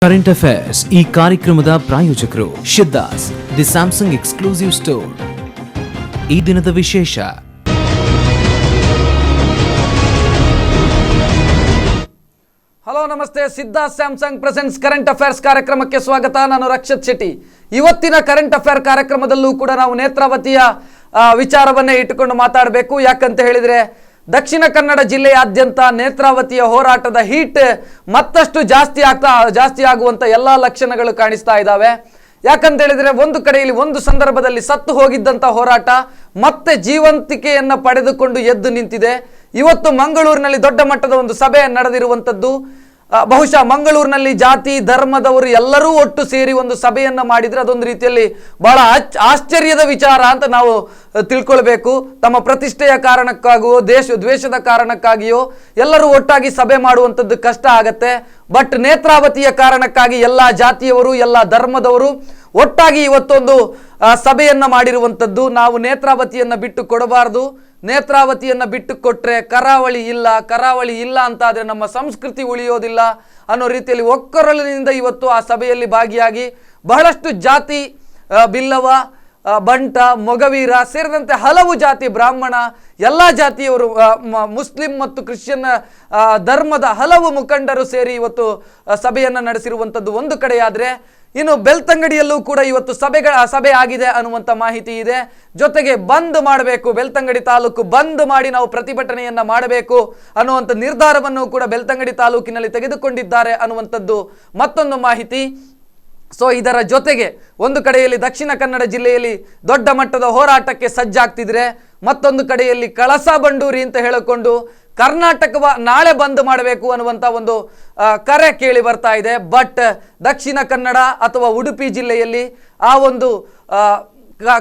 Current affairs ಈ ಕಾರ್ಯಕ್ರಮದ ಪ್ರಾಯೋಜಕರು Siddhas the Samsung exclusive store. ಈ ದಿನದ ವಿಶೇಷ. ಹಲೋ ನಮಸ್ತೆ, Siddhas Samsung presents current affairs ಕಾರ್ಯಕ್ರಮಕ್ಕೆ ಸ್ವಾಗತ. ನಾನು ರಕ್ಷತ್ ಶೆಟ್ಟಿ. ಇವತ್ತಿನ ಕರೆಂಟ್ ಅಫೇರ್ ಕಾರ್ಯಕ್ರಮದಲ್ಲೂ ಕೂಡ ನಾವು ನೇತ್ರಾವತಿಯ ವಿಚಾರವನ್ನೇ ಇಟ್ಟುಕೊಂಡು ಮಾತಾಡಬೇಕು. ಯಾಕಂತ ಹೇಳಿದ್ರೆ ದಕ್ಷಿಣ ಕನ್ನಡ ಜಿಲ್ಲೆಯಾದ್ಯಂತ ನೇತ್ರಾವತಿಯ ಹೋರಾಟದ ಹೀಟ್ ಮತ್ತಷ್ಟು ಜಾಸ್ತಿ ಆಗುವಂತ ಎಲ್ಲಾ ಲಕ್ಷಣಗಳು ಕಾಣಿಸ್ತಾ ಇದ್ದಾವೆ. ಯಾಕಂತ ಹೇಳಿದ್ರೆ ಒಂದು ಕಡೆಯಲ್ಲಿ ಒಂದು ಸಂದರ್ಭದಲ್ಲಿ ಸತ್ತು ಹೋಗಿದ್ದಂತ ಹೋರಾಟ ಮತ್ತೆ ಜೀವಂತಿಕೆಯನ್ನ ಪಡೆದುಕೊಂಡು ಎದ್ದು ನಿಂತಿದೆ. ಇವತ್ತು ಮಂಗಳೂರಿನಲ್ಲಿ ದೊಡ್ಡ ಮಟ್ಟದ ಒಂದು ಸಭೆ ನಡೆದಿರುವಂತದ್ದು. ಬಹುಶಃ ಮಂಗಳೂರಿನಲ್ಲಿ ಜಾತಿ ಧರ್ಮದವರು ಎಲ್ಲರೂ ಒಟ್ಟು ಸೇರಿ ಒಂದು ಸಭೆಯನ್ನ ಮಾಡಿದ್ರೆ ಅದೊಂದು ರೀತಿಯಲ್ಲಿ ಬಹಳ ಆಶ್ಚರ್ಯದ ವಿಚಾರ ಅಂತ ನಾವು ತಿಳ್ಕೊಳ್ಬೇಕು. ತಮ್ಮ ಪ್ರತಿಷ್ಠೆಯ ಕಾರಣಕ್ಕಾಗಿಯೋ ದ್ವೇಷದ ಕಾರಣಕ್ಕಾಗಿಯೋ ಎಲ್ಲರೂ ಒಟ್ಟಾಗಿ ಸಭೆ ಮಾಡುವಂಥದ್ದು ಕಷ್ಟ ಆಗತ್ತೆ. ಬಟ್ ನೇತ್ರಾವತಿಯ ಕಾರಣಕ್ಕಾಗಿ ಎಲ್ಲಾ ಜಾತಿಯವರು ಎಲ್ಲಾ ಧರ್ಮದವರು ಒಟ್ಟಾಗಿ ಇವತ್ತೊಂದು ಸಭೆಯನ್ನ ಮಾಡಿರುವಂಥದ್ದು. ನಾವು ನೇತ್ರಾವತಿಯನ್ನ ಬಿಟ್ಟು ಕೊಡಬಾರದು. ನೇತ್ರಾವತಿಯನ್ನ ಬಿಟ್ಟು ಕೊಟ್ರೆ ಕರಾವಳಿ ಇಲ್ಲ ಅಂತ ಆದ್ರೆ ನಮ್ಮ ಸಂಸ್ಕೃತಿ ಉಳಿಯೋದಿಲ್ಲ ಅನ್ನೋ ರೀತಿಯಲ್ಲಿ ಒಕ್ಕೊರಲಿನಿಂದ ಇವತ್ತು ಆ ಸಭೆಯಲ್ಲಿ ಭಾಗಿಯಾಗಿ ಬಹಳಷ್ಟು ಜಾತಿ, ಬಿಲ್ಲವ, ಬಂಟ, ಮೊಗವೀರ ಸೇರಿದಂತೆ ಹಲವು ಜಾತಿ, ಬ್ರಾಹ್ಮಣ, ಎಲ್ಲ ಜಾತಿಯವರು, ಮುಸ್ಲಿಂ ಮತ್ತು ಕ್ರಿಶ್ಚಿಯನ್ ಧರ್ಮದ ಹಲವು ಮುಖಂಡರು ಸೇರಿ ಇವತ್ತು ಸಭೆಯನ್ನು ನಡೆಸಿರುವಂಥದ್ದು ಒಂದು ಕಡೆಯಾದರೆ, ಇನ್ನು ಬೆಳ್ತಂಗಡಿಯಲ್ಲೂ ಕೂಡ ಇವತ್ತು ಸಭೆ ಆಗಿದೆ ಅನ್ನುವಂಥ ಮಾಹಿತಿ ಇದೆ. ಜೊತೆಗೆ ಬಂದ್ ಮಾಡಬೇಕು, ಬೆಳ್ತಂಗಡಿ ತಾಲೂಕು ಬಂದ್ ಮಾಡಿ ನಾವು ಪ್ರತಿಭಟನೆಯನ್ನ ಮಾಡಬೇಕು ಅನ್ನುವಂಥ ನಿರ್ಧಾರವನ್ನು ಕೂಡ ಬೆಳ್ತಂಗಡಿ ತಾಲೂಕಿನಲ್ಲಿ ತೆಗೆದುಕೊಂಡಿದ್ದಾರೆ ಅನ್ನುವಂಥದ್ದು ಮತ್ತೊಂದು ಮಾಹಿತಿ. ಸೊ ಇದರ ಜೊತೆಗೆ ಒಂದು ಕಡೆಯಲ್ಲಿ ದಕ್ಷಿಣ ಕನ್ನಡ ಜಿಲ್ಲೆಯಲ್ಲಿ ದೊಡ್ಡ ಮಟ್ಟದ ಹೋರಾಟಕ್ಕೆ ಸಜ್ಜಾಗ್ತಿದ್ರೆ, ಮತ್ತೊಂದು ಕಡೆಯಲ್ಲಿ ಕಳಸಾ ಬಂಡೂರಿ ಅಂತ ಹೇಳಿಕೊಂಡು ಕರ್ನಾಟಕವ ನಾಳೆ ಬಂದ್ ಮಾಡಬೇಕು ಅನ್ನುವಂಥ ಒಂದು ಕರೆ ಕೇಳಿ ಬರ್ತಾ ಇದೆ. ಬಟ್ ದಕ್ಷಿಣ ಕನ್ನಡ ಅಥವಾ ಉಡುಪಿ ಜಿಲ್ಲೆಯಲ್ಲಿ ಆ ಒಂದು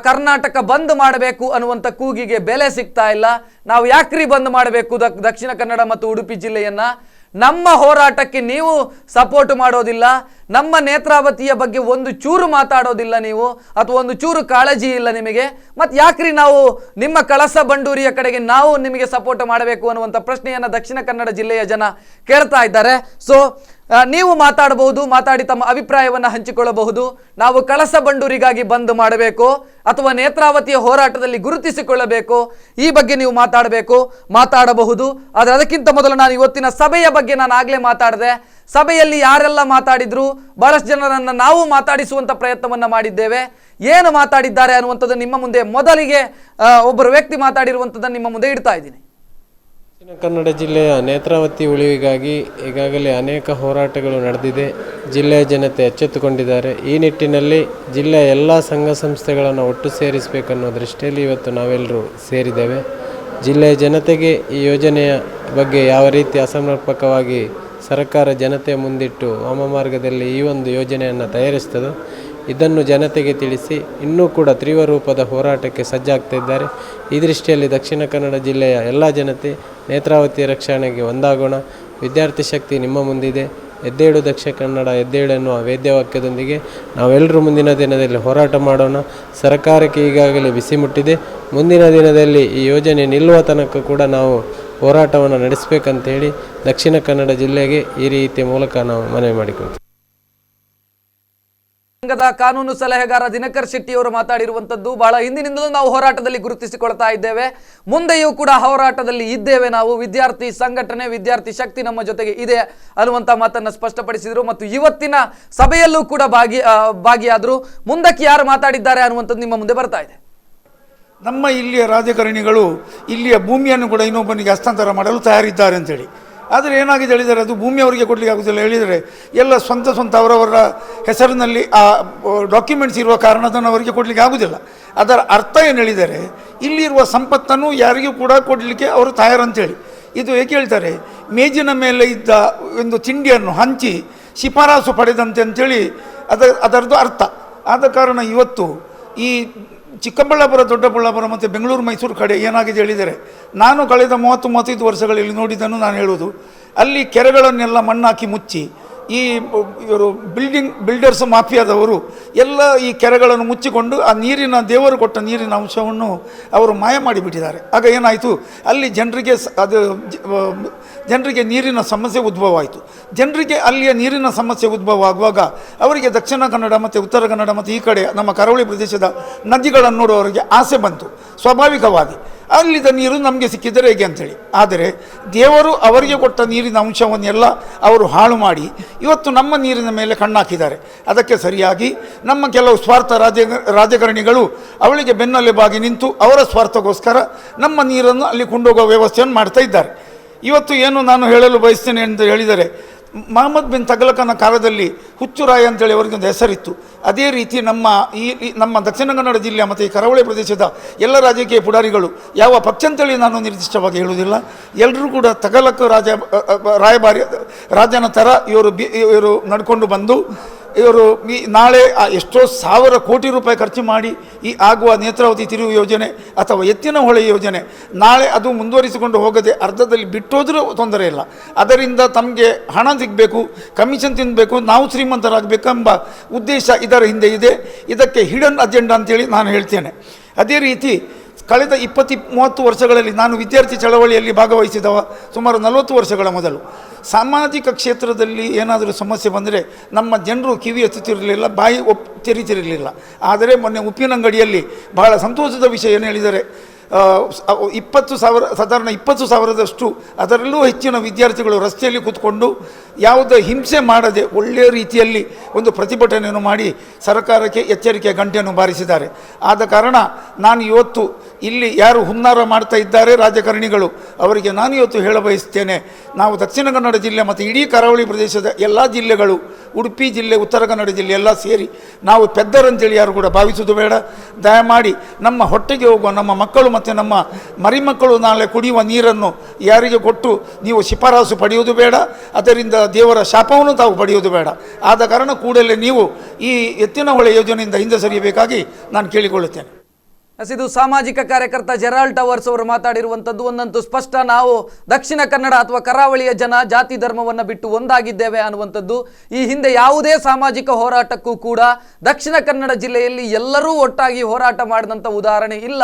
ಕರ್ನಾಟಕ ಬಂದ್ ಮಾಡಬೇಕು ಅನ್ನುವಂಥ ಕೂಗಿಗೆ ಬೆಲೆ ಸಿಗ್ತಾ ಇಲ್ಲ. ನಾವು ಯಾಕ್ರಿ ಬಂದ್ ಮಾಡಬೇಕು ದಕ್ಷಿಣ ಕನ್ನಡ ಮತ್ತು ಉಡುಪಿ ಜಿಲ್ಲೆಯನ್ನ? ನಮ್ಮ ಹೋರಾಟಕ್ಕೆ ನೀವು ಸಪೋರ್ಟ್ ಮಾಡೋದಿಲ್ಲ, ನಮ್ಮ ನೇತ್ರಾವತಿಯ ಬಗ್ಗೆ ಒಂದು ಚೂರು ಮಾತಾಡೋದಿಲ್ಲ ನೀವು, ಅಥವಾ ಒಂದು ಚೂರು ಕಾಳಜಿ ಇಲ್ಲ ನಿಮಗೆ. ಮತ್ತೆ ಯಾಕ್ರಿ ನಾವು ನಿಮ್ಮ ಕಳಸಾ ಬಂಡೂರಿಯ ಕಡೆಗೆ ನಾವು ನಿಮಗೆ ಸಪೋರ್ಟ್ ಮಾಡಬೇಕು ಅನ್ನುವಂಥ ಪ್ರಶ್ನೆಯನ್ನ ದಕ್ಷಿಣ ಕನ್ನಡ ಜಿಲ್ಲೆಯ ಜನ ಕೇಳ್ತಾ ಇದ್ದಾರೆ. ಸೊ ನೀವು ಮಾತಾಡಬಹುದು, ಮಾತಾಡಿ ತಮ್ಮ ಅಭಿಪ್ರಾಯವನ್ನು ಹಂಚಿಕೊಳ್ಳಬಹುದು. ನಾವು ಕಳಸಾ ಬಂಡೂರಿಗಾಗಿ ಬಂದ್ ಮಾಡಬೇಕು ಅಥವಾ ನೇತ್ರಾವತಿಯ ಹೋರಾಟದಲ್ಲಿ ಗುರುತಿಸಿಕೊಳ್ಳಬೇಕು, ಈ ಬಗ್ಗೆ ನೀವು ಮಾತಾಡಬಹುದು. ಆದರೆ ಅದಕ್ಕಿಂತ ಮೊದಲು ನಾನು ಇವತ್ತಿನ ಸಭೆಯ ಬಗ್ಗೆ ನಾನು ಆಗ್ಲೇ ಮಾತಾಡಿದೆ. ಸಭೆಯಲ್ಲಿ ಯಾರೆಲ್ಲ ಮಾತಾಡಿದ್ರು, ಬಹಳಷ್ಟು ಜನರನ್ನ ನಾವು ಮಾತಾಡಿಸುವಂತ ಪ್ರಯತ್ನವನ್ನ ಮಾಡಿದ್ದೇವೆ. ಏನು ಮಾತಾಡಿದ್ದಾರೆ ಅನ್ನುವಂಥದ್ದು ನಿಮ್ಮ ಮುಂದೆ ಮೊದಲಿಗೆ ಒಬ್ಬರು ವ್ಯಕ್ತಿ ಮಾತಾಡಿರುವಂಥದ್ದನ್ನು ನಿಮ್ಮ ಮುಂದೆ ಇಡ್ತಾ ಇದ್ದೀನಿ. ದಕ್ಷಿಣ ಕನ್ನಡ ಜಿಲ್ಲೆಯ ನೇತ್ರಾವತಿ ಉಳಿವಿಗಾಗಿ ಈಗಾಗಲೇ ಅನೇಕ ಹೋರಾಟಗಳು ನಡೆದಿದೆ. ಜಿಲ್ಲೆಯ ಜನತೆ ಎಚ್ಚೆತ್ತುಕೊಂಡಿದ್ದಾರೆ. ಈ ನಿಟ್ಟಿನಲ್ಲಿ ಜಿಲ್ಲೆಯ ಎಲ್ಲ ಸಂಘ ಸಂಸ್ಥೆಗಳನ್ನು ಒಟ್ಟು ಸೇರಿಸಬೇಕನ್ನೋ ದೃಷ್ಟಿಯಲ್ಲಿ ಇವತ್ತು ನಾವೆಲ್ಲರೂ ಸೇರಿದ್ದೇವೆ. ಜಿಲ್ಲೆಯ ಜನತೆಗೆ ಈ ಯೋಜನೆಯ ಬಗ್ಗೆ ಯಾವ ರೀತಿ ಅಸಮರ್ಪಕವಾಗಿ ಸರ್ಕಾರ ಜನತೆಯ ಮುಂದಿಟ್ಟು ವಾಮಮಾರ್ಗದಲ್ಲಿ ಈ ಒಂದು ಯೋಜನೆಯನ್ನು ತಯಾರಿಸ್ತದೋ ಇದನ್ನು ಜನತೆಗೆ ತಿಳಿಸಿ ಇನ್ನೂ ಕೂಡ ತೀವ್ರ ರೂಪದ ಹೋರಾಟಕ್ಕೆ ಸಜ್ಜಾಗ್ತಾ ಇದ್ದಾರೆ. ಈ ದೃಷ್ಟಿಯಲ್ಲಿ ದಕ್ಷಿಣ ಕನ್ನಡ ಜಿಲ್ಲೆಯ ಎಲ್ಲ ಜನತೆ ನೇತ್ರಾವತಿ ರಕ್ಷಣೆಗೆ ಒಂದಾಗೋಣ. ವಿದ್ಯಾರ್ಥಿ ಶಕ್ತಿ ನಿಮ್ಮ ಮುಂದಿದೆ. ಎದ್ದೇಳು ದಕ್ಷಿಣ ಕನ್ನಡ ಎದ್ದೇಳು ಎನ್ನುವ ವೇದ್ಯವಾಕ್ಯದೊಂದಿಗೆ ನಾವೆಲ್ಲರೂ ಮುಂದಿನ ದಿನದಲ್ಲಿ ಹೋರಾಟ ಮಾಡೋಣ. ಸರ್ಕಾರಕ್ಕೆ ಈಗಾಗಲೇ ಬಿಸಿ ಮುಟ್ಟಿದೆ. ಮುಂದಿನ ದಿನದಲ್ಲಿ ಈ ಯೋಜನೆ ನಿಲ್ಲುವ ತನಕ ಕೂಡ ನಾವು ಹೋರಾಟವನ್ನು ನಡೆಸಬೇಕಂತೇಳಿ ದಕ್ಷಿಣ ಕನ್ನಡ ಜಿಲ್ಲೆಗೆ ಈ ರೀತಿಯ ಮೂಲಕ ನಾವು ಮನವಿ ಮಾಡಿಕೊಳ್ತೀವಿ. ಸಂಘದ ಕಾನೂನು ಸಲಹೆಗಾರ ದಿನಕರ್ ಶೆಟ್ಟಿ ಅವರು ಮಾತಾಡಿರುವಂತದ್ದು, ಬಹಳ ಹಿಂದಿನಿಂದಲೂ ನಾವು ಹೋರಾಟದಲ್ಲಿ ಗುರುತಿಸಿಕೊಳ್ತಾ ಇದ್ದೇವೆ, ಮುಂದೆಯೂ ಕೂಡ ಹೋರಾಟದಲ್ಲಿ ಇದ್ದೇವೆ. ನಾವು ವಿದ್ಯಾರ್ಥಿ ಸಂಘಟನೆ, ವಿದ್ಯಾರ್ಥಿ ಶಕ್ತಿ ನಮ್ಮ ಜೊತೆಗೆ ಇದೆ ಅನ್ನುವಂಥ ಮಾತನ್ನು ಸ್ಪಷ್ಟಪಡಿಸಿದರು. ಮತ್ತು ಇವತ್ತಿನ ಸಭೆಯಲ್ಲೂ ಕೂಡ ಭಾಗಿಯಾದರು. ಮುಂದಕ್ಕೆ ಯಾರು ಮಾತಾಡಿದ್ದಾರೆ ಅನ್ನುವಂಥದ್ದು ನಿಮ್ಮ ಮುಂದೆ ಬರ್ತಾ ಇದೆ. ನಮ್ಮ ಇಲ್ಲಿಯ ರಾಜಕಾರಣಿಗಳು ಇಲ್ಲಿಯ ಭೂಮಿಯನ್ನು ಕೂಡ ಇನ್ನೊಬ್ಬನಿಗೆ ಹಸ್ತಾಂತರ ಮಾಡಲು ತಯಾರಿದ್ದಾರೆ ಅಂತೇಳಿ. ಆದರೆ ಏನಾಗಿದೆ ಹೇಳಿದರೆ ಅದು ಭೂಮಿ ಅವರಿಗೆ ಕೊಡಲಿಕ್ಕೆ ಆಗೋದಿಲ್ಲ. ಹೇಳಿದರೆ ಎಲ್ಲ ಸ್ವಂತ ಅವರವರ ಹೆಸರಿನಲ್ಲಿ ಆ ಡಾಕ್ಯುಮೆಂಟ್ಸ್ ಇರುವ ಕಾರಣ ಅದನ್ನು ಅವರಿಗೆ ಕೊಡಲಿಕ್ಕೆ ಆಗೋದಿಲ್ಲ. ಅದರ ಅರ್ಥ ಏನು ಹೇಳಿದರೆ ಇಲ್ಲಿರುವ ಸಂಪತ್ತನ್ನು ಯಾರಿಗೂ ಕೂಡ ಕೊಡಲಿಕ್ಕೆ ಅವರು ತಯಾರಂತೇಳಿ. ಇದು ಏಕೆ ಹೇಳ್ತಾರೆ, ಮೇಜಿನ ಮೇಲೆ ಇದ್ದ ಒಂದು ತಿಂಡಿಯನ್ನು ಹಂಚಿ ಶಿಫಾರಸು ಪಡೆದಂತೆ ಅಂಥೇಳಿ ಅದರದ್ದು ಅರ್ಥ. ಆದ ಕಾರಣ ಇವತ್ತು ಈ ಚಿಕ್ಕಬಳ್ಳಾಪುರ, ದೊಡ್ಡಬಳ್ಳಾಪುರ ಮತ್ತು ಬೆಂಗಳೂರು, ಮೈಸೂರು ಕಡೆ ಏನಾಗಿದೆ ಹೇಳಿದರೆ, ನಾನು ಕಳೆದ 30-35 ವರ್ಷಗಳಲ್ಲಿ ನೋಡಿದ್ದನ್ನು ನಾನು ಹೇಳುವುದು, ಅಲ್ಲಿ ಕೆರೆಗಳನ್ನೆಲ್ಲ ಮಣ್ಣಾಕಿ ಮುಚ್ಚಿ ಈ ಇವರು ಬಿಲ್ಡರ್ಸ್ ಮಾಫಿಯಾದವರು ಎಲ್ಲ ಈ ಕೆರೆಗಳನ್ನು ಮುಚ್ಚಿಕೊಂಡು ಆ ನೀರಿನ ದೇವರು ಕೊಟ್ಟ ನೀರಿನ ಅಂಶವನ್ನು ಅವರು ಮಾಯ ಮಾಡಿಬಿಟ್ಟಿದ್ದಾರೆ. ಆಗ ಏನಾಯಿತು, ಅಲ್ಲಿ ಜನರಿಗೆ ನೀರಿನ ಸಮಸ್ಯೆ ಉದ್ಭವ ಆಯಿತು. ಜನರಿಗೆ ಅಲ್ಲಿಯ ನೀರಿನ ಸಮಸ್ಯೆ ಉದ್ಭವ ಆಗುವಾಗ ಅವರಿಗೆ ದಕ್ಷಿಣ ಕನ್ನಡ ಮತ್ತು ಉತ್ತರ ಕನ್ನಡ ಮತ್ತು ಈ ಕಡೆ ನಮ್ಮ ಕರಾವಳಿ ಪ್ರದೇಶದ ನದಿಗಳನ್ನು ನೋಡುವವರಿಗೆ ಆಸೆ ಬಂತು ಸ್ವಾಭಾವಿಕವಾಗಿ. ಅಲ್ಲಿದ್ದ ನೀರು ನಮಗೆ ಸಿಕ್ಕಿದರೆ ಹೇಗೆ ಅಂಥೇಳಿ. ಆದರೆ ದೇವರು ಅವರಿಗೆ ಕೊಟ್ಟ ನೀರಿನ ಅಂಶವನ್ನೆಲ್ಲ ಅವರು ಹಾಳು ಮಾಡಿ ಇವತ್ತು ನಮ್ಮ ನೀರಿನ ಮೇಲೆ ಕಣ್ಣಾಕಿದ್ದಾರೆ. ಅದಕ್ಕೆ ಸರಿಯಾಗಿ ನಮ್ಮ ಕೆಲವು ಸ್ವಾರ್ಥ ರಾಜಕಾರಣಿಗಳು ಅವಳಿಗೆ ಬೆನ್ನೆಲುಬಾಗಿ ನಿಂತು ಅವರ ಸ್ವಾರ್ಥಕ್ಕೋಸ್ಕರ ನಮ್ಮ ನೀರನ್ನು ಅಲ್ಲಿ ಕೊಂಡೋಗುವ ವ್ಯವಸ್ಥೆಯನ್ನು ಮಾಡ್ತಾ ಇದ್ದಾರೆ. ಇವತ್ತು ಏನು ನಾನು ಹೇಳಲು ಬಯಸ್ತೇನೆ ಅಂತ ಹೇಳಿದರೆ, ಮಹಮ್ಮದ್ ಬಿನ್ ತಗಲಕನ ಕಾಲದಲ್ಲಿ ಹುಚ್ಚುರಾಯ ಅಂತೇಳಿ ಅವರಿಗೊಂದು ಹೆಸರಿತ್ತು. ಅದೇ ರೀತಿ ನಮ್ಮ ದಕ್ಷಿಣ ಕನ್ನಡ ಜಿಲ್ಲೆ ಮತ್ತು ಈ ಕರಾವಳಿ ಪ್ರದೇಶದ ಎಲ್ಲ ರಾಜಕೀಯ ಪುಡಾರಿಗಳು, ಯಾವ ಪಕ್ಷ ಅಂತೇಳಿ ನಾನು ನಿರ್ದಿಷ್ಟವಾಗಿ ಹೇಳುವುದಿಲ್ಲ, ಎಲ್ಲರೂ ಕೂಡ ತಗಲಕ ರಾಜನ ಥರ ಇವರು ನಡ್ಕೊಂಡು ಬಂದು ಇವರು ನಾಳೆ ಎಷ್ಟೋ ಸಾವಿರ ಕೋಟಿ ರೂಪಾಯಿ ಖರ್ಚು ಮಾಡಿ ಈ ಆಗುವ ನೇತ್ರಾವತಿ ತಿರುವು ಯೋಜನೆ ಅಥವಾ ಎತ್ತಿನ ಹೊಳೆ ಯೋಜನೆ ನಾಳೆ ಅದು ಮುಂದುವರಿಸಿಕೊಂಡು ಹೋಗದೆ ಅರ್ಧದಲ್ಲಿ ಬಿಟ್ಟೋದ್ರೂ ತೊಂದರೆ ಇಲ್ಲ. ಅದರಿಂದ ತಮಗೆ ಹಣ ಸಿಗಬೇಕು, ಕಮಿಷನ್ ತಿನ್ನಬೇಕು, ನಾವು ಶ್ರೀಮಂತರಾಗಬೇಕೆಂಬ ಉದ್ದೇಶ ಇದರ ಹಿಂದೆ ಇದೆ. ಇದಕ್ಕೆ ಹಿಡನ್ ಅಜೆಂಡಾ ಅಂತೇಳಿ ನಾನು ಹೇಳ್ತೇನೆ. ಅದೇ ರೀತಿ ಕಳೆದ 20-30 ವರ್ಷಗಳಲ್ಲಿ ನಾನು ವಿದ್ಯಾರ್ಥಿ ಚಳವಳಿಯಲ್ಲಿ ಭಾಗವಹಿಸಿದವ ಸುಮಾರು 40 ವರ್ಷಗಳ ಮೊದಲು. ಸಾಮಾಜಿಕ ಕ್ಷೇತ್ರದಲ್ಲಿ ಏನಾದರೂ ಸಮಸ್ಯೆ ಬಂದರೆ ನಮ್ಮ ಜನರು ಕಿವಿ ಎತ್ತುತ್ತಿರಲಿಲ್ಲ, ಬಾಯಿ ತೆರೀತಿರಲಿಲ್ಲ. ಆದರೆ ಮೊನ್ನೆ ಉಪ್ಪಿನಂಗಡಿಯಲ್ಲಿ ಬಹಳ ಸಂತೋಷದ ವಿಷಯ ಏನು ಹೇಳಿದರೆ, ಸಾಧಾರಣ 20,000ದಷ್ಟು ಅದರಲ್ಲೂ ಹೆಚ್ಚಿನ ವಿದ್ಯಾರ್ಥಿಗಳು ರಸ್ತೆಯಲ್ಲಿ ಕೂತ್ಕೊಂಡು ಯಾವುದೇ ಹಿಂಸೆ ಮಾಡದೆ ಒಳ್ಳೆಯ ರೀತಿಯಲ್ಲಿ ಒಂದು ಪ್ರತಿಭಟನೆಯನ್ನು ಮಾಡಿ ಸರ್ಕಾರಕ್ಕೆ ಎಚ್ಚರಿಕೆಯ ಗಂಟೆಯನ್ನು ಬಾರಿಸಿದ್ದಾರೆ. ಆದ ಕಾರಣ ನಾನು ಇವತ್ತು ಇಲ್ಲಿ ಯಾರು ಹುನ್ನಾರ ಮಾಡ್ತಾ ಇದ್ದಾರೆ ರಾಜಕಾರಣಿಗಳು, ಅವರಿಗೆ ನಾನು ಇವತ್ತು ಹೇಳಬಯಸ್ತೇನೆ, ನಾವು ದಕ್ಷಿಣ ಕನ್ನಡ ಜಿಲ್ಲೆ ಮತ್ತು ಇಡೀ ಕರಾವಳಿ ಪ್ರದೇಶದ ಎಲ್ಲ ಜಿಲ್ಲೆಗಳು, ಉಡುಪಿ ಜಿಲ್ಲೆ, ಉತ್ತರ ಕನ್ನಡ ಜಿಲ್ಲೆ ಎಲ್ಲ ಸೇರಿ ನಾವು ಪೆದ್ದರಂತೇಳಿ ಯಾರು ಕೂಡ ಭಾವಿಸುವುದು ಬೇಡ. ದಯಮಾಡಿ ನಮ್ಮ ಹೊಟ್ಟೆಗೆ ಹೋಗುವ ನಮ್ಮ ಮಕ್ಕಳು ಮತ್ತು ನಮ್ಮ ಮರಿಮಕ್ಕಳು ನಾಳೆ ಕುಡಿಯುವ ನೀರನ್ನು ಯಾರಿಗೆ ಕೊಟ್ಟು ನೀವು ಶಿಫಾರಸು ಪಡೆಯುವುದು ಬೇಡ, ಅದರಿಂದ ದೇವರ ಶಾಪವನ್ನು ತಾವು ಪಡೆಯುವುದು ಬೇಡ. ಆದ ಕಾರಣ ಕೂಡಲೇ ನೀವು ಈ ಎತ್ತಿನ ಹೊಳೆ ಯೋಜನೆಯಿಂದ ಹಿಂದೆ ಸರಿಯಬೇಕಾಗಿ ನಾನು ಕೇಳಿಕೊಳ್ಳುತ್ತೇನೆ. ಇದು ಸಾಮಾಜಿಕ ಕಾರ್ಯಕರ್ತ ಜೆರಾಲ್ಡ್ ಟವರ್ಸ್ ಅವರು ಮಾತಾಡಿರುವಂಥದ್ದು. ಒಂದಂತೂ ಸ್ಪಷ್ಟ, ನಾವು ದಕ್ಷಿಣ ಕನ್ನಡ ಅಥವಾ ಕರಾವಳಿಯ ಜನ ಜಾತಿ ಧರ್ಮವನ್ನು ಬಿಟ್ಟು ಒಂದಾಗಿದ್ದೇವೆ ಅನ್ನುವಂಥದ್ದು. ಈ ಹಿಂದೆ ಯಾವುದೇ ಸಾಮಾಜಿಕ ಹೋರಾಟಕ್ಕೂ ಕೂಡ ದಕ್ಷಿಣ ಕನ್ನಡ ಜಿಲ್ಲೆಯಲ್ಲಿ ಎಲ್ಲರೂ ಒಟ್ಟಾಗಿ ಹೋರಾಟ ಮಾಡಿದಂಥ ಉದಾಹರಣೆ ಇಲ್ಲ.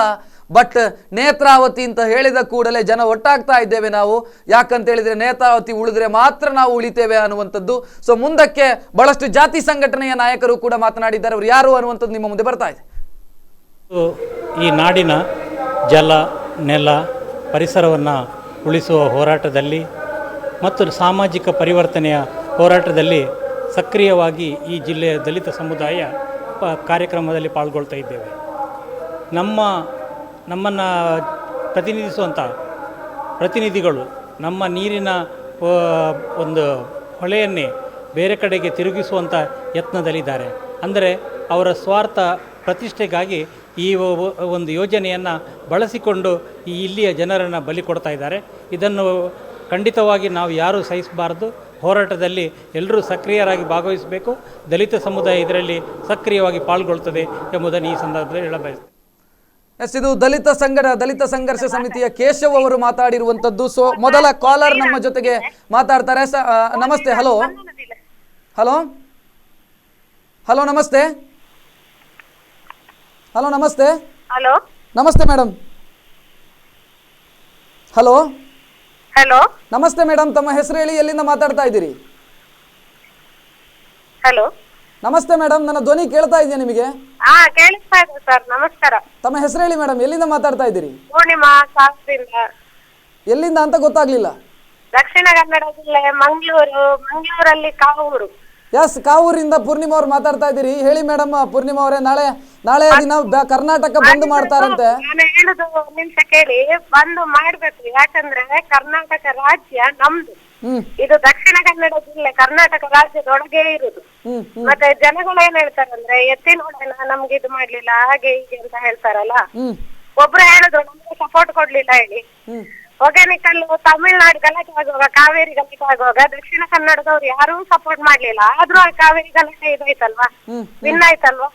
ಬಟ್ ನೇತ್ರಾವತಿ ಅಂತ ಹೇಳಿದ ಕೂಡಲೇ ಜನ ಒಟ್ಟಾಗ್ತಾ ಇದ್ದೇವೆ ನಾವು, ಯಾಕಂತ ಹೇಳಿದರೆ ನೇತ್ರಾವತಿ ಉಳಿದ್ರೆ ಮಾತ್ರ ನಾವು ಉಳಿತೇವೆ ಅನ್ನುವಂಥದ್ದು. ಸೊ ಮುಂದಕ್ಕೆ ಬಹಳಷ್ಟು ಜಾತಿ ಸಂಘಟನೆಯ ನಾಯಕರು ಕೂಡ ಮಾತನಾಡಿದ್ದಾರೆ. ಅವರು ಯಾರು ಅನ್ನುವಂಥದ್ದು ನಿಮ್ಮ ಮುಂದೆ ಬರ್ತಾ ಇದೆ. ಈ ನಾಡಿನ ಜಲ, ನೆಲ, ಪರಿಸರವನ್ನು ಉಳಿಸುವ ಹೋರಾಟದಲ್ಲಿ ಮತ್ತು ಸಾಮಾಜಿಕ ಪರಿವರ್ತನೆಯ ಹೋರಾಟದಲ್ಲಿ ಸಕ್ರಿಯವಾಗಿ ಈ ಜಿಲ್ಲೆಯ ದಲಿತ ಸಮುದಾಯ ಕಾರ್ಯಕ್ರಮದಲ್ಲಿ ಪಾಲ್ಗೊಳ್ತಾ ಇದ್ದೇವೆ. ನಮ್ಮನ್ನು ಪ್ರತಿನಿಧಿಸುವಂಥ ಪ್ರತಿನಿಧಿಗಳು ನಮ್ಮ ನೀರಿನ ಒಂದು ಹೊಳೆಯನ್ನೇ ಬೇರೆ ಕಡೆಗೆ ತಿರುಗಿಸುವಂಥ ಯತ್ನದಲ್ಲಿದ್ದಾರೆ. ಅಂದರೆ ಅವರ ಸ್ವಾರ್ಥ ಪ್ರತಿಷ್ಠೆಗಾಗಿ ಈ ಒಂದು ಯೋಜನೆಯನ್ನು ಬಳಸಿಕೊಂಡು ಈ ಇಲ್ಲಿಯ ಜನರನ್ನು ಬಲಿ ಕೊಡ್ತಾ ಇದ್ದಾರೆ. ಇದನ್ನು ಖಂಡಿತವಾಗಿ ನಾವು ಯಾರೂ ಸಹಿಸಬಾರದು. ಹೋರಾಟದಲ್ಲಿ ಎಲ್ಲರೂ ಸಕ್ರಿಯರಾಗಿ ಭಾಗವಹಿಸಬೇಕು. ದಲಿತ ಸಮುದಾಯ ಇದರಲ್ಲಿ ಸಕ್ರಿಯವಾಗಿ ಪಾಲ್ಗೊಳ್ಳುತ್ತದೆ ಎಂಬುದನ್ನು ಈ ಸಂದರ್ಭದಲ್ಲಿ ಹೇಳಬಯಸ್ತೇನೆ. ಇದು ದಲಿತ ಸಂಘರ್ಷ ಸಮಿತಿಯ ಕೇಶವ್ ಅವರು ಮಾತಾಡಿರುವಂಥದ್ದು. ಸೊ ಮೊದಲ ಕಾಲರ್ ನಮ್ಮ ಜೊತೆಗೆ ಮಾತಾಡ್ತಾರೆ. ನಮಸ್ತೆ. ಹಲೋ ಹಲೋ ಹಲೋ ನಮಸ್ತೆ. ಹಲೋ ನಮಸ್ತೆ. ಹಲೋ ನಮಸ್ತೆ ಮೇಡಮ್. ಹಲೋ ಹಲೋ ನಮಸ್ತೆ ಮೇಡಮ್, ತಮ್ಮ ಹೆಸರು ಹೇಳಿ, ಎಲ್ಲಿಂದ ಮಾತಾಡ್ತಾ ಇದ್ದೀರಿ? ಹಲೋ ನಮಸ್ತೆ ಮೇಡಮ್, ನನ್ನ ಧ್ವನಿ ಕೇಳ್ತಾ ಇದೆಯಾ ನಿಮಗೆ? ಕೇಳಿಸ್ತಾ ಇದೆ ಸರ್. ನಮಸ್ಕಾರ. ತಮ್ಮ ಹೆಸರು ಹೇಳಿ ಮೇಡಮ್, ಎಲ್ಲಿಂದ ಮಾತಾಡ್ತಾ ಇದ್ದೀರಿ? ಪೂರ್ಣಿಮಾ ಶಾಸ್ತ್ರಿಯಿಂದ. ಎಲ್ಲಿಂದ ಅಂತ ಗೊತ್ತಾಗ್ಲಿಲ್ಲ. ದಕ್ಷಿಣ ಕನ್ನಡ ಜಿಲ್ಲೆ ಮಂಗಳೂರಲ್ಲಿ ಕಾವೂರು. ಎಸ್, ಕಾವೂರಿಂದ ಪೂರ್ಣಿಮಾ ಅವ್ರು ಮಾತಾಡ್ತಾ ಇದ್ದೀರಿ. ಹೇಳಿ ಮೇಡಮ್. ಪೂರ್ಣಿಮಾ ಅವರೇ, ನಾಳೆ ದಿನ ಕರ್ನಾಟಕ ಬಂದ್ ಮಾಡ್ತಾರಂತೆ. ನಾನು ಹೇಳುದು ಒಂದ್ ನಿಮಿಷ ಕೇಳಿ. ಬಂದು ಮಾಡ್ಬೇಕು, ಯಾಕಂದ್ರೆ ಕರ್ನಾಟಕ ರಾಜ್ಯ ನಮ್ದು. ಇದು ದಕ್ಷಿಣ ಕನ್ನಡ ಜಿಲ್ಲೆ ಕರ್ನಾಟಕ ರಾಜ್ಯದೊಳಗೆ ಇರುದು. ಮತ್ತೆ ಜನಗಳು ಏನ್ ಹೇಳ್ತಾರಂದ್ರೆ ಎತ್ತಿನ ಹೊಳೆನ ನಮ್ಗೆ ಇದು ಮಾಡ್ಲಿಲ್ಲ, ಹಾಗೆ ಹೀಗೆ ಅಂತ ಹೇಳ್ತಾರಲ್ಲ. ಒಬ್ರು ಹೇಳುದು ನಮ್ಗೆ ಸಪೋರ್ಟ್ ಕೊಡ್ಲಿಲ್ಲ ಹೇಳಿ. ಒಗ್ಯಾನಿಕಲ್ ತಮಿಳ್ನಾಡು ಗಲಾಟೆ ಆಗುವಾಗ, ಕಾವೇರಿ ಗಲಾಟೆ ಆಗುವಾಗ ದಕ್ಷಿಣ ಕನ್ನಡದವ್ರು ಯಾರೂ ಸಪೋರ್ಟ್ ಮಾಡ್ಲಿಲ್ಲ. ಆದ್ರೂ ಆ ಕಾವೇರಿ ಗಲಾಟೆ ಇದಾಯ್ತಲ್ವಾ, ವಿನ್ ಆಯ್ತಲ್ವಾ.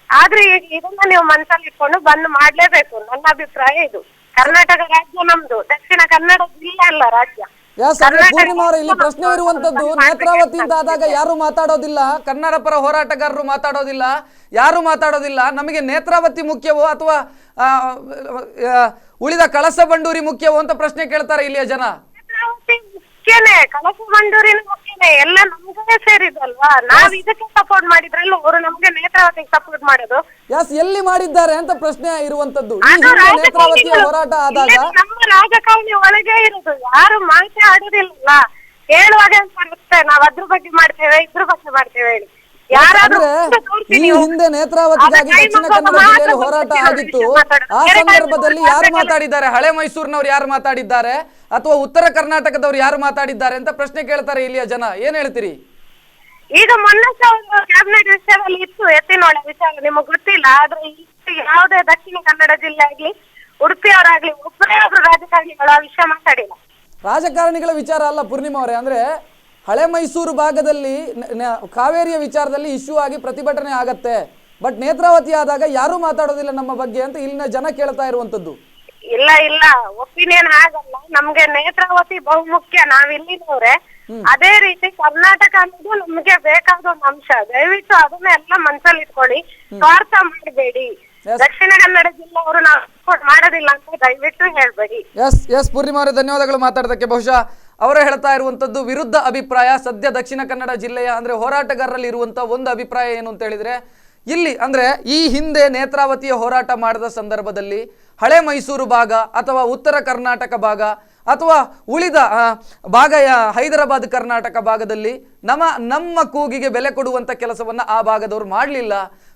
ಆದ್ರೂ ಈಗ ಇದನ್ನ ನೀವು ಮನಸ್ಸಲ್ಲಿ ಇಟ್ಕೊಂಡು ಬಂದ್ ಮಾಡ್ಲೇಬೇಕು. ನನ್ನ ಅಭಿಪ್ರಾಯ ಇದು. ಕರ್ನಾಟಕ ರಾಜ್ಯ ನಮ್ದು, ದಕ್ಷಿಣ ಕನ್ನಡ ಜಿಲ್ಲೆ ಅಲ್ಲ ರಾಜ್ಯ. ಪೂರ್ಣಿಮಾ ಅವರ ಇಲ್ಲಿ ಪ್ರಶ್ನೆ ಇರುವಂತದ್ದು ನೇತ್ರಾವತಿ ಅಂತ ಆದಾಗ ಯಾರು ಮಾತಾಡೋದಿಲ್ಲ, ಕನ್ನಡ ಪರ ಹೋರಾಟಗಾರರು ಮಾತಾಡೋದಿಲ್ಲ, ಯಾರು ಮಾತಾಡೋದಿಲ್ಲ. ನಮಗೆ ನೇತ್ರಾವತಿ ಮುಖ್ಯವೋ ಅಥವಾ ಉಳಿದ ಕಳಸ ಬಂಡೂರಿ ಮುಖ್ಯವೋ ಅಂತ ಪ್ರಶ್ನೆ ಕೇಳ್ತಾರೆ ಇಲ್ಲಿಯ ಜನ. ಕಳಸ ಬಂಡೂರಿನ ಮುಖ್ಯನೇ, ಎಲ್ಲ ನಮ್ಗೆ ಸೇರಿದಲ್ವಾ. ನಾವ್ ಇದಕ್ಕೆ ಸಪೋರ್ಟ್ ಮಾಡಿದ್ರಲ್ಲ ಅವರು ನಮ್ಗೆ ನೇತ್ರಾವತಿಗೆ ಸಪೋರ್ಟ್ ಮಾಡೋದು. ಎಲ್ಲಿ ಮಾಡಿದ್ದಾರೆ ಅಂತ ಪ್ರಶ್ನೆ ಇರುವಂತದ್ದು. ನೇತ್ರಾವತಿಯ ಹೋರಾಟ ಆದಾಗ ನಮ್ಮ ರಾಜಕಾರಣಿ ಒಳಗೆ ಇರುದು, ಯಾರು ಮಾಹಿತಿ ಆಡುದಿಲ್ಲ. ಹೇಳುವಾಗ ಅನ್ಸುತ್ತೆ ನಾವ್ ಅದ್ರ ಬಗ್ಗೆ ಮಾಡ್ತೇವೆ ಇದ್ರ ಬಗ್ಗೆ ಮಾಡ್ತೇವೆ ಹೇಳಿ. ಈ ಹಿಂದೆ ನೇತ್ರಾವತಿಗಾಗಿ ದಕ್ಷಿಣ ಕನ್ನಡ ಜಿಲ್ಲೆಯಲ್ಲಿ ಹೋರಾಟ ಆಗಿತ್ತು. ಆ ಸಂದರ್ಭದಲ್ಲಿ ಯಾರು ಮಾತಾಡಿದ್ದಾರೆ? ಹಳೆ ಮೈಸೂರಿನವ್ರು ಯಾರು ಮಾತಾಡಿದ್ದಾರೆ ಅಥವಾ ಉತ್ತರ ಕರ್ನಾಟಕದವ್ರು ಯಾರು ಮಾತಾಡಿದ್ದಾರೆ ಅಂತ ಪ್ರಶ್ನೆ ಕೇಳ್ತಾರೆ ಇಲ್ಲಿಯ ಜನ. ಏನ್ ಹೇಳ್ತೀರಿ? ಈಗ ಮೊನ್ನೆ ಒಂದು ಕ್ಯಾಬಿನೆಟ್ ವಿಷಯದಲ್ಲಿ ಇತ್ತು, ಎತ್ತಿನೊಳೆ ವಿಚಾರ, ನಿಮಗ್ ಗೊತ್ತಿಲ್ಲ. ಆದ್ರೆ ಯಾವುದೇ ದಕ್ಷಿಣ ಕನ್ನಡ ಜಿಲ್ಲೆ ಆಗ್ಲಿ ಉಡುಪಿಯವರಾಗ್ಲಿ ಒಬ್ಬರೇ ಒಬ್ರು ರಾಜಕಾರಣಿಗಳು ಆ ವಿಷಯ ಮಾತಾಡಿಲ್ಲ. ರಾಜಕಾರಣಿಗಳ ವಿಚಾರ ಅಲ್ಲ ಪೂರ್ಣಿಮಾ ಅವರೇ, ಅಂದ್ರೆ ಹಳೆ ಮೈಸೂರು ಭಾಗದಲ್ಲಿ ಕಾವೇರಿಯ ವಿಚಾರದಲ್ಲಿ ಇಶ್ಯೂ ಆಗಿ ಪ್ರತಿಭಟನೆ ಆಗತ್ತೆ, ಬಟ್ ನೇತ್ರಾವತಿ ಆದಾಗ ಯಾರು ಮಾತಾಡೋದಿಲ್ಲ ನಮ್ಮ ಬಗ್ಗೆ ಅಂತ ಇಲ್ಲಿನ ಜನ ಕೇಳ್ತಾ ಇರುವಂತದ್ದು. ಇಲ್ಲ ಇಲ್ಲ, ಒಪಿನಿಯನ್ ಆಗಲ್ಲ. ನಮ್ಗೆ ನೇತ್ರಾವತಿ ಬಹುಮುಖ್ಯ, ನಾವ್ ಇಲ್ಲಿನವ್ರೆ. ಅದೇ ರೀತಿ ಕರ್ನಾಟಕ ಅನ್ನೋದು ನಮ್ಗೆ ಬೇಕಾದ ಒಂದು ಅಂಶ. ದಯವಿಟ್ಟು ಅದನ್ನ ಎಲ್ಲ ಮನ್ಸಲ್ಲಿ ಇಟ್ಕೊಳ್ಳಿ, ಸ್ವಾರ್ಥ ಮಾಡಬೇಡಿ. ದಕ್ಷಿಣ ಕನ್ನಡ ಜಿಲ್ಲೆ ಅವರು ನಾವು ಸಪೋರ್ಟ್ ಮಾಡೋದಿಲ್ಲ ಅಂತ ದಯವಿಟ್ಟು ಹೇಳ್ಬೇಡಿ. ಎಸ್ ಪೂರ್ಣಿಮಾ ಅವರೇ, ಧನ್ಯವಾದಗಳು ಮಾತಾಡೋದಕ್ಕೆ. ಬಹುಶಃ ಅವರೇ ಹೇಳ್ತಾ ಇರುವಂತದ್ದು ವಿರುದ್ಧ ಅಭಿಪ್ರಾಯ. ಸದ್ಯ ದಕ್ಷಿಣ ಕನ್ನಡ ಜಿಲ್ಲೆಯ ಅಂದ್ರೆ ಹೋರಾಟಗಾರರಲ್ಲಿ ಇರುವಂತ ಒಂದು ಅಭಿಪ್ರಾಯ ಏನು ಅಂತ ಹೇಳಿದ್ರೆ, ಇಲ್ಲಿ ಅಂದ್ರೆ ಈ ಹಿಂದೆ ನೇತ್ರಾವತಿಯ ಹೋರಾಟ ಮಾಡಿದ ಸಂದರ್ಭದಲ್ಲಿ ಹಳೆ ಮೈಸೂರು ಭಾಗ ಅಥವಾ ಉತ್ತರ ಕರ್ನಾಟಕ ಭಾಗ ಅಥವಾ ಉಳಿದ ಭಾಗ ಹೈದರಾಬಾದ್ ಕರ್ನಾಟಕ ಭಾಗದಲ್ಲಿ ನಮ್ಮ ಕೂಗಿಗೆ ಬೆಲೆ ಕೊಡುವಂತ ಕೆಲಸವನ್ನ ಆ ಭಾಗದವರು ಮಾಡಲಿಲ್ಲ.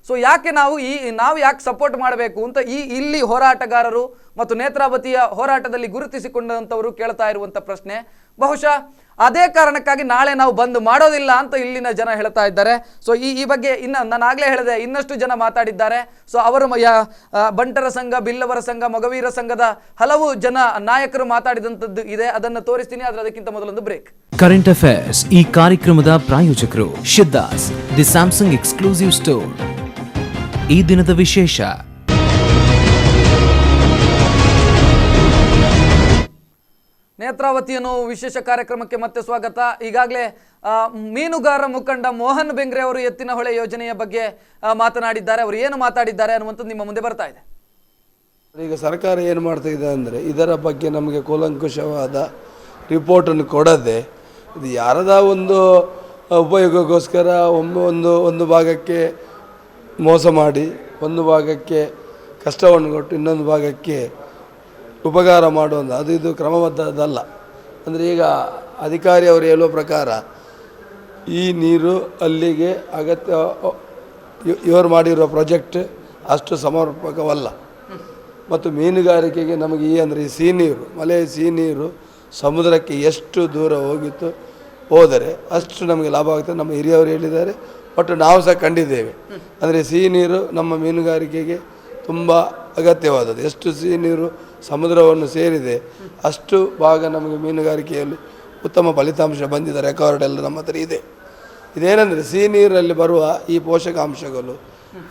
ಸೊ ಯಾಕೆ ನಾವು ಯಾಕೆ ಸಪೋರ್ಟ್ ಮಾಡಬೇಕು ಅಂತ ಇಲ್ಲಿ ಹೋರಾಟಗಾರರು ಮತ್ತು ನೇತ್ರಾವತಿಯ ಹೋರಾಟದಲ್ಲಿ ಗುರುತಿಸಿಕೊಂಡಂತವರು ಕೇಳ್ತಾ ಇರುವಂತ ಪ್ರಶ್ನೆ. ಬಹುಶಃ ಅದೇ ಕಾರಣಕ್ಕಾಗಿ ನಾಳೆ ನಾವು ಬಂದ್ ಮಾಡೋದಿಲ್ಲ ಅಂತ ಇಲ್ಲಿನ ಜನ ಹೇಳ್ತಾ ಇದ್ದಾರೆ. ಸೊ ಈ ಬಗ್ಗೆ ನಾನು ಆಗ್ಲೇ ಹೇಳಿದೆ, ಇನ್ನಷ್ಟು ಜನ ಮಾತಾಡಿದ್ದಾರೆ. ಸೊ ಅವರು ಬಂಟರ ಸಂಘ, ಬಿಲ್ಲವರ ಸಂಘ, ಮೊಗವೀರ ಸಂಘದ ಹಲವು ಜನ ನಾಯಕರು ಮಾತಾಡಿದಂಥದ್ದು ಇದೆ, ಅದನ್ನು ತೋರಿಸ್ತೀನಿ. ಅದಕ್ಕಿಂತ ಮೊದಲೊಂದು ಬ್ರೇಕ್. ಕರೆಂಟ್ ಅಫೇರ್ಸ್ ಈ ಕಾರ್ಯಕ್ರಮದ ಪ್ರಾಯೋಜಕರು Siddhas, the Samsung exclusive store. ಈ ದಿನದ ವಿಶೇಷ. ನೇತ್ರಾವತಿ ಅನ್ನೋ ವಿಶೇಷ ಕಾರ್ಯಕ್ರಮಕ್ಕೆ ಮತ್ತೆ ಸ್ವಾಗತ. ಈಗಾಗಲೇ ಮೀನುಗಾರ ಮುಖಂಡ ಮೋಹನ್ ಬೆಂಗ್ರೆ ಅವರು ಎತ್ತಿನಹೊಳೆ ಯೋಜನೆಯ ಬಗ್ಗೆ ಮಾತನಾಡಿದ್ದಾರೆ. ಅವರು ಏನು ಮಾತಾಡಿದ್ದಾರೆ ಅನ್ನುವಂಥದ್ದು ನಿಮ್ಮ ಮುಂದೆ ಬರ್ತಾ ಇದೆ. ಈಗ ಸರ್ಕಾರ ಏನು ಮಾಡ್ತಾ ಇದೆ ಅಂದರೆ, ಇದರ ಬಗ್ಗೆ ನಮಗೆ ಕೂಲಂಕುಷವಾದ ರಿಪೋರ್ಟನ್ನು ಕೊಡದೆ, ಇದು ಯಾರದ ಒಂದು ಉಪಯೋಗಕ್ಕೋಸ್ಕರ ಒಂದು ಭಾಗಕ್ಕೆ ಮೋಸ ಮಾಡಿ, ಒಂದು ಭಾಗಕ್ಕೆ ಕಷ್ಟವನ್ನು ಕೊಟ್ಟು ಇನ್ನೊಂದು ಭಾಗಕ್ಕೆ ಉಪಕಾರ ಮಾಡುವಂಥ ಇದು ಕ್ರಮಬದ್ಧದಲ್ಲ. ಅಂದರೆ ಈಗ ಅಧಿಕಾರಿ ಅವರು ಹೇಳುವ ಪ್ರಕಾರ ಈ ನೀರು ಅಲ್ಲಿಗೆ ಅಗತ್ಯ, ಇವರು ಮಾಡಿರುವ ಪ್ರಾಜೆಕ್ಟ್ ಅಷ್ಟು ಸಮರ್ಪಕವಲ್ಲ. ಮತ್ತು ಮೀನುಗಾರಿಕೆಗೆ ನಮಗೆ ಈ ಸಿಹಿ ನೀರು, ಮಳೆಯ ಸಿಹಿ ನೀರು ಸಮುದ್ರಕ್ಕೆ ಎಷ್ಟು ದೂರ ಹೋದರೆ ಅಷ್ಟು ನಮಗೆ ಲಾಭ ಆಗುತ್ತೆ. ನಮ್ಮ ಹಿರಿಯವರು ಹೇಳಿದ್ದಾರೆ, ಬಟ್ ನಾವು ಸಹ ಕಂಡಿದ್ದೇವೆ. ಅಂದರೆ ಸಿಹಿ ನೀರು ನಮ್ಮ ಮೀನುಗಾರಿಕೆಗೆ ತುಂಬ ಅಗತ್ಯವಾದದ್ದು. ಎಷ್ಟು ಸಿಹಿ ನೀರು ಸಮುದ್ರವನ್ನು ಸೇರಿದೆ ಅಷ್ಟು ಭಾಗ ನಮಗೆ ಮೀನುಗಾರಿಕೆಯಲ್ಲಿ ಉತ್ತಮ ಫಲಿತಾಂಶ ಬಂದಿದೆ. ರೆಕಾರ್ಡ್ ಎಲ್ಲ ನಮ್ಮ ಹತ್ರ ಇದೆ. ಇದೇನೆಂದರೆ, ಸಿಹಿ ನೀರಲ್ಲಿ ಬರುವ ಈ ಪೋಷಕಾಂಶಗಳು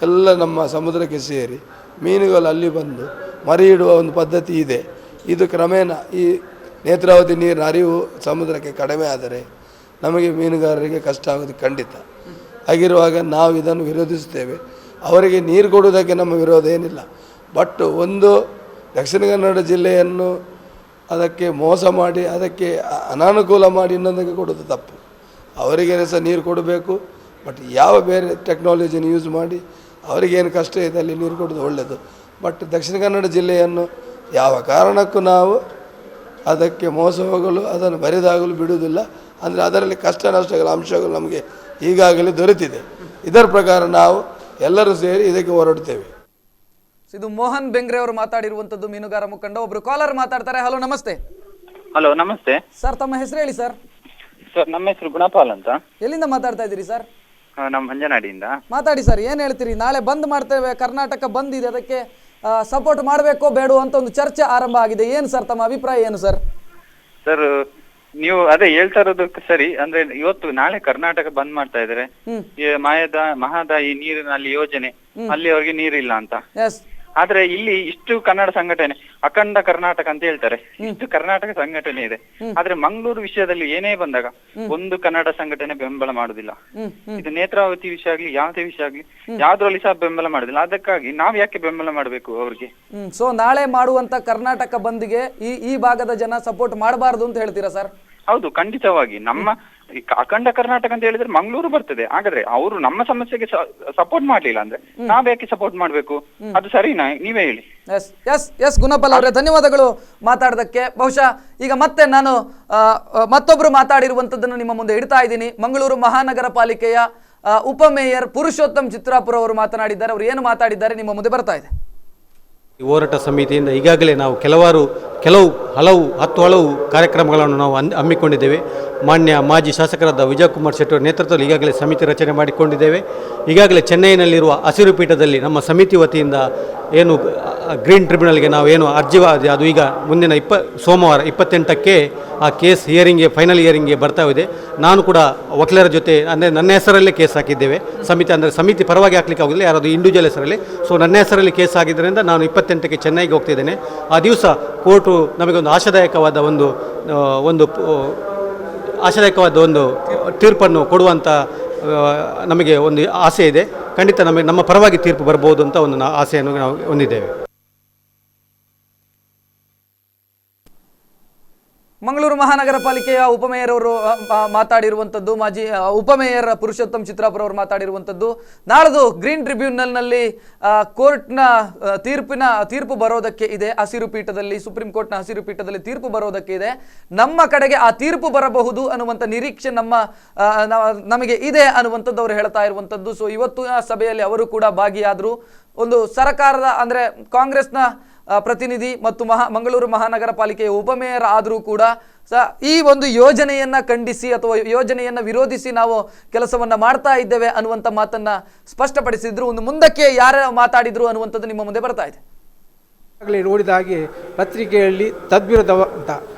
ಎಲ್ಲ ನಮ್ಮ ಸಮುದ್ರಕ್ಕೆ ಸೇರಿ ಮೀನುಗಳು ಅಲ್ಲಿ ಬಂದು ಮರಿ ಇಡುವ ಒಂದು ಪದ್ಧತಿ ಇದೆ. ಇದು ಕ್ರಮೇಣ ಈ ನೇತ್ರಾವತಿ ನೀರಿನ ಹರಿವು ಸಮುದ್ರಕ್ಕೆ ಕಡಿಮೆ ಆದರೆ ನಮಗೆ ಮೀನುಗಾರರಿಗೆ ಕಷ್ಟ ಆಗೋದು ಖಂಡಿತ. ಹಾಗಿರುವಾಗ ನಾವು ಇದನ್ನು ವಿರೋಧಿಸುತ್ತೇವೆ. ಅವರಿಗೆ ನೀರು ಕೊಡುವುದಕ್ಕೆ ನಮ್ಮ ವಿರೋಧ ಏನಿಲ್ಲ. ಬಟ್ ಒಂದು ದಕ್ಷಿಣ ಕನ್ನಡ ಜಿಲ್ಲೆಯನ್ನು ಅದಕ್ಕೆ ಮೋಸ ಮಾಡಿ, ಅದಕ್ಕೆ ಅನಾನುಕೂಲ ಮಾಡಿ ಇನ್ನೊಂದಕ್ಕೆ ಕೊಡೋದು ತಪ್ಪು. ಅವರಿಗೆ ಸಹ ನೀರು ಕೊಡಬೇಕು, ಬಟ್ ಯಾವ ಬೇರೆ ಟೆಕ್ನಾಲಜಿನ ಯೂಸ್ ಮಾಡಿ ಅವರಿಗೇನು ಕಷ್ಟ ಇದೆ ಅಲ್ಲಿ ನೀರು ಕೊಡೋದು ಒಳ್ಳೆಯದು. ಬಟ್ ದಕ್ಷಿಣ ಕನ್ನಡ ಜಿಲ್ಲೆಯನ್ನು ಯಾವ ಕಾರಣಕ್ಕೂ ನಾವು ಅದಕ್ಕೆ ಮೋಸ ಹೋಗಲು, ಅದನ್ನು ಬರಿದಾಗಲು ಬಿಡುವುದಿಲ್ಲ. ಅಂದರೆ ಅದರಲ್ಲಿ ಕಷ್ಟ ನಷ್ಟಗಳ ಅಂಶಗಳು ನಮಗೆ ಈಗಾಗಲೇ ದೊರೆತಿದೆ. ಇದರ ಪ್ರಕಾರ ನಾವು ಎಲ್ಲರೂ ಸೇರಿ ಇದಕ್ಕೆ ಹೊರಡ್ತೇವೆ. ಇದು ಮೋಹನ್ ಬೆಂಗ್ರೆ ಅವರು ಮಾತಾಡಿರುವಂತದ್ದು, ಮೀನುಗಾರ ಮುಖಂಡ. ಒಬ್ರು ಕಾಲರ್ ಮಾತಾಡ್ತಾರೆ. ಹಲೋ, ನಮಸ್ತೆ. ಹಲೋ, ನಮಸ್ತೆ ಸರ್. ತಮ್ಮ ಹೆಸರು ಹೇಳಿ ಸರ್. ಸರ್, ನಮ್ಮ ಹೆಸರು ಗುಣಪಾಲ್ ಅಂತ. ಎಲ್ಲಿಂದ ಮಾತಾಡ್ತಾ ಇದ್ದೀರಿ ಸರ್? ನಮ್ಮ ಹಂಜನಾಡಿಯಿಂದ. ಮಾತಾಡಿ ಸರ್, ಏನ್ ಹೇಳ್ತೀರಿ? ನಾಳೆ ಬಂದ್ ಮಾಡ್ತೇವೆ, ಕರ್ನಾಟಕ ಬಂದ್ ಇದೆ, ಅದಕ್ಕೆ ಸಪೋರ್ಟ್ ಮಾಡಬೇಕೋ ಬೇಡೋ ಅಂತ ಒಂದು ಚರ್ಚೆ ಆರಂಭ ಆಗಿದೆ. ಏನು ಸರ್ ತಮ್ಮ ಅಭಿಪ್ರಾಯ ಏನು ಸರ್? ಸರ್, ನೀವು ಅದೇ ಹೇಳ್ತಾ ಇರೋದಕ್ಕೆ ಸರಿ. ಅಂದ್ರೆ ನಾಳೆ ಕರ್ನಾಟಕ ಬಂದ್ ಮಾಡ್ತಾ ಇದಾರೆ. ಮಹದಾಯಿ ನೀರಿನಲ್ಲಿ ಯೋಜನೆ, ಅಲ್ಲಿ ಅವ್ರಿಗೆ ನೀರಿಲ್ಲ ಅಂತ. ಆದ್ರೆ ಇಲ್ಲಿ ಇಷ್ಟು ಕನ್ನಡ ಸಂಘಟನೆ, ಅಖಂಡ ಕರ್ನಾಟಕ ಅಂತ ಹೇಳ್ತಾರೆ, ಇಷ್ಟು ಕರ್ನಾಟಕ ಸಂಘಟನೆ ಇದೆ. ಆದ್ರೆ ಮಂಗಳೂರು ವಿಷಯದಲ್ಲಿ ಏನೇ ಬಂದಾಗ ಒಂದು ಕನ್ನಡ ಸಂಘಟನೆ ಬೆಂಬಲ ಮಾಡುದಿಲ್ಲ. ಇದು ನೇತ್ರಾವತಿ ವಿಷಯ ಆಗ್ಲಿ, ಯಾವುದೇ ವಿಷಯ ಆಗ್ಲಿ, ಯಾವ್ದ್ರಲ್ಲಿ ಸಹ ಬೆಂಬಲ ಮಾಡುದಿಲ್ಲ. ಅದಕ್ಕಾಗಿ ನಾವ್ ಯಾಕೆ ಬೆಂಬಲ ಮಾಡ್ಬೇಕು ಅವ್ರಿಗೆ? ಸೊ ನಾಳೆ ಮಾಡುವಂತ ಕರ್ನಾಟಕ ಬಂದ್ಗೆ ಈ ಭಾಗದ ಜನ ಸಪೋರ್ಟ್ ಮಾಡಬಾರ್ದು ಅಂತ ಹೇಳ್ತೀರಾ ಸರ್? ಹೌದು, ಖಂಡಿತವಾಗಿ. ನಮ್ಮ ಅಖಂಡ ಕರ್ನಾಟಕ ಅಂತ ಹೇಳಿದ್ರೆ ಮಂಗಳೂರು ಬರ್ತದೆ. ಹಾಗಾದ್ರೆ ಅವರು ನಮ್ಮ ಸಮಸ್ಯೆಗೆ ಸಪೋರ್ಟ್ ಮಾಡ್ಲಿಲ್ಲ ಅಂದ್ರೆ ನಾವ್ ಯಾಕೆ ಸಪೋರ್ಟ್ ಮಾಡ್ಬೇಕು? ಅದು ಸರಿನಾ? ನೀವೇ ಹೇಳಿ. ಎಸ್ ಗುಣಪಾಲ್ ಅವರೇ, ಧನ್ಯವಾದಗಳು ಮಾತಾಡೋದಕ್ಕೆ. ಬಹುಶಃ ಈಗ ಮತ್ತೆ ನಾನು ಮತ್ತೊಬ್ರು ಮಾತಾಡಿರುವಂತದ್ದನ್ನು ನಿಮ್ಮ ಮುಂದೆ ಇಡ್ತಾ ಇದ್ದೀನಿ. ಮಂಗಳೂರು ಮಹಾನಗರ ಪಾಲಿಕೆಯ ಉಪಮೇಯರ್ ಪುರುಷೋತ್ತಮ್ ಚಿತ್ರಾಪುರ ಅವರು ಮಾತನಾಡಿದ್ದಾರೆ. ಅವರು ಏನು ಮಾತಾಡಿದ್ದಾರೆ ನಿಮ್ಮ ಮುಂದೆ ಬರ್ತಾ ಇದೆ. ಹೋರಾಟ ಸಮಿತಿಯಿಂದ ಈಗಾಗಲೇ ನಾವು ಹಲವು ಕಾರ್ಯಕ್ರಮಗಳನ್ನು ನಾವು ಹಮ್ಮಿಕೊಂಡಿದ್ದೇವೆ. ಮಾನ್ಯ ಮಾಜಿ ಶಾಸಕರಾದ ವಿಜಯಕುಮಾರ್ ಶೆಟ್ಟಿ ಅವರ ನೇತೃತ್ವದಲ್ಲಿ ಈಗಾಗಲೇ ಸಮಿತಿ ರಚನೆ ಮಾಡಿಕೊಂಡಿದ್ದೇವೆ. ಈಗಾಗಲೇ ಚೆನ್ನೈನಲ್ಲಿರುವ ಹಸಿರು ಪೀಠದಲ್ಲಿ ನಮ್ಮ ಸಮಿತಿ ವತಿಯಿಂದ ಏನು ಗ್ರೀನ್ ಟ್ರಿಬ್ಯುನಲ್ಗೆ ನಾವು ಏನು ಅರ್ಜಿ ಅದು ಈಗ ಮುಂದಿನ ಸೋಮವಾರ 28ಕ್ಕೆ ಆ ಕೇಸ್ ಫೈನಲ್ ಹಿಯರಿಂಗ್ಗೆ ಬರ್ತಾ ಇದೆ. ನಾನು ಕೂಡ ವಕೀಲರ ಜೊತೆ ಅಂದರೆ ನನ್ನ ಹೆಸರಲ್ಲೇ ಕೇಸ್ ಹಾಕಿದ್ದೇವೆ. ಸಮಿತಿ ಪರವಾಗಿ ಹಾಕ್ಲಿಕ್ಕೆ ಆಗೋದಿಲ್ಲ, ಯಾರಾದರೂ ಇಂಡಿವಿಜುವಲ್ ಹೆಸರಲ್ಲಿ. ಸೊ ನನ್ನ ಹೆಸರಲ್ಲಿ ಕೇಸ್ ಆಗಿದ್ದರಿಂದ ನಾನು 28ಕ್ಕೆ ಚೆನ್ನೈಗೆ ಹೋಗ್ತಿದ್ದೇನೆ. ಆ ದಿವಸ ಕೋರ್ಟು ನಮಗೊಂದು ಆಶಾದಾಯಕವಾದ ಒಂದು ತೀರ್ಪನ್ನು ಕೊಡುವಂಥ ನಮಗೆ ಒಂದು ಆಸೆ ಇದೆ. ಖಂಡಿತ ನಮ್ಮ ಪರವಾಗಿ ತೀರ್ಪು ಬರ್ಬೋದು ಅಂತ ಒಂದು ಆಸೆಯನ್ನು ನಾವು ಹೊಂದಿದ್ದೇವೆ. ಮಂಗಳೂರು ಮಹಾನಗರ ಪಾಲಿಕೆಯ ಉಪಮೇಯರ್ ಅವರು ಮಾತಾಡಿರುವಂಥದ್ದು, ಮಾಜಿ ಉಪಮೇಯರ್ ಪುರುಷೋತ್ತಮ್ ಚಿತ್ರಾಪುರ ಅವರು ಮಾತಾಡಿರುವಂಥದ್ದು. ನಾಳ್ದು ಗ್ರೀನ್ ಟ್ರಿಬ್ಯುನಲ್ನಲ್ಲಿ ಕೋರ್ಟ್ನ ತೀರ್ಪು ಬರೋದಕ್ಕೆ ಇದೆ. ಹಸಿರು ಪೀಠದಲ್ಲಿ, ಸುಪ್ರೀಂ ಕೋರ್ಟ್ನ ಹಸಿರು ಪೀಠದಲ್ಲಿ ತೀರ್ಪು ಬರೋದಕ್ಕೆ ಇದೆ. ನಮ್ಮ ಕಡೆಗೆ ಆ ತೀರ್ಪು ಬರಬಹುದು ಅನ್ನುವಂಥ ನಿರೀಕ್ಷೆ ನಮಗೆ ಇದೆ ಅನ್ನುವಂಥದ್ದು ಅವರು ಹೇಳ್ತಾ ಇರುವಂಥದ್ದು. ಸೊ ಇವತ್ತು ಸಭೆಯಲ್ಲಿ ಅವರು ಕೂಡ ಭಾಗಿಯಾದರು. ಒಂದು ಸರ್ಕಾರದ ಅಂದರೆ ಕಾಂಗ್ರೆಸ್ನ ಪ್ರತಿನಿಧಿ ಮತ್ತು ಮಂಗಳೂರು ಮಹಾನಗರ ಪಾಲಿಕೆಯ ಉಪಮೇಯರ್ ಆದರೂ ಕೂಡ ಈ ಒಂದು ಯೋಜನೆಯನ್ನ ಖಂಡಿಸಿ ಅಥವಾ ಯೋಜನೆಯನ್ನ ವಿರೋಧಿಸಿ ನಾವು ಕೆಲಸವನ್ನ ಮಾಡ್ತಾ ಇದ್ದೇವೆ ಅನ್ನುವಂಥ ಮಾತನ್ನ ಸ್ಪಷ್ಟಪಡಿಸಿದ್ರು. ಒಂದು ಮುಂದಕ್ಕೆ ಯಾರು ಮಾತಾಡಿದ್ರು ಅನ್ನುವಂಥದ್ದು ನಿಮ್ಮ ಮುಂದೆ ಬರ್ತಾ ಇದೆ. ಆಗಲೇ ನೋಡಿದ ಹಾಗೆ ಪತ್ರಿಕೆಯಲ್ಲಿ ತದ್ವಿರುದ್ಧ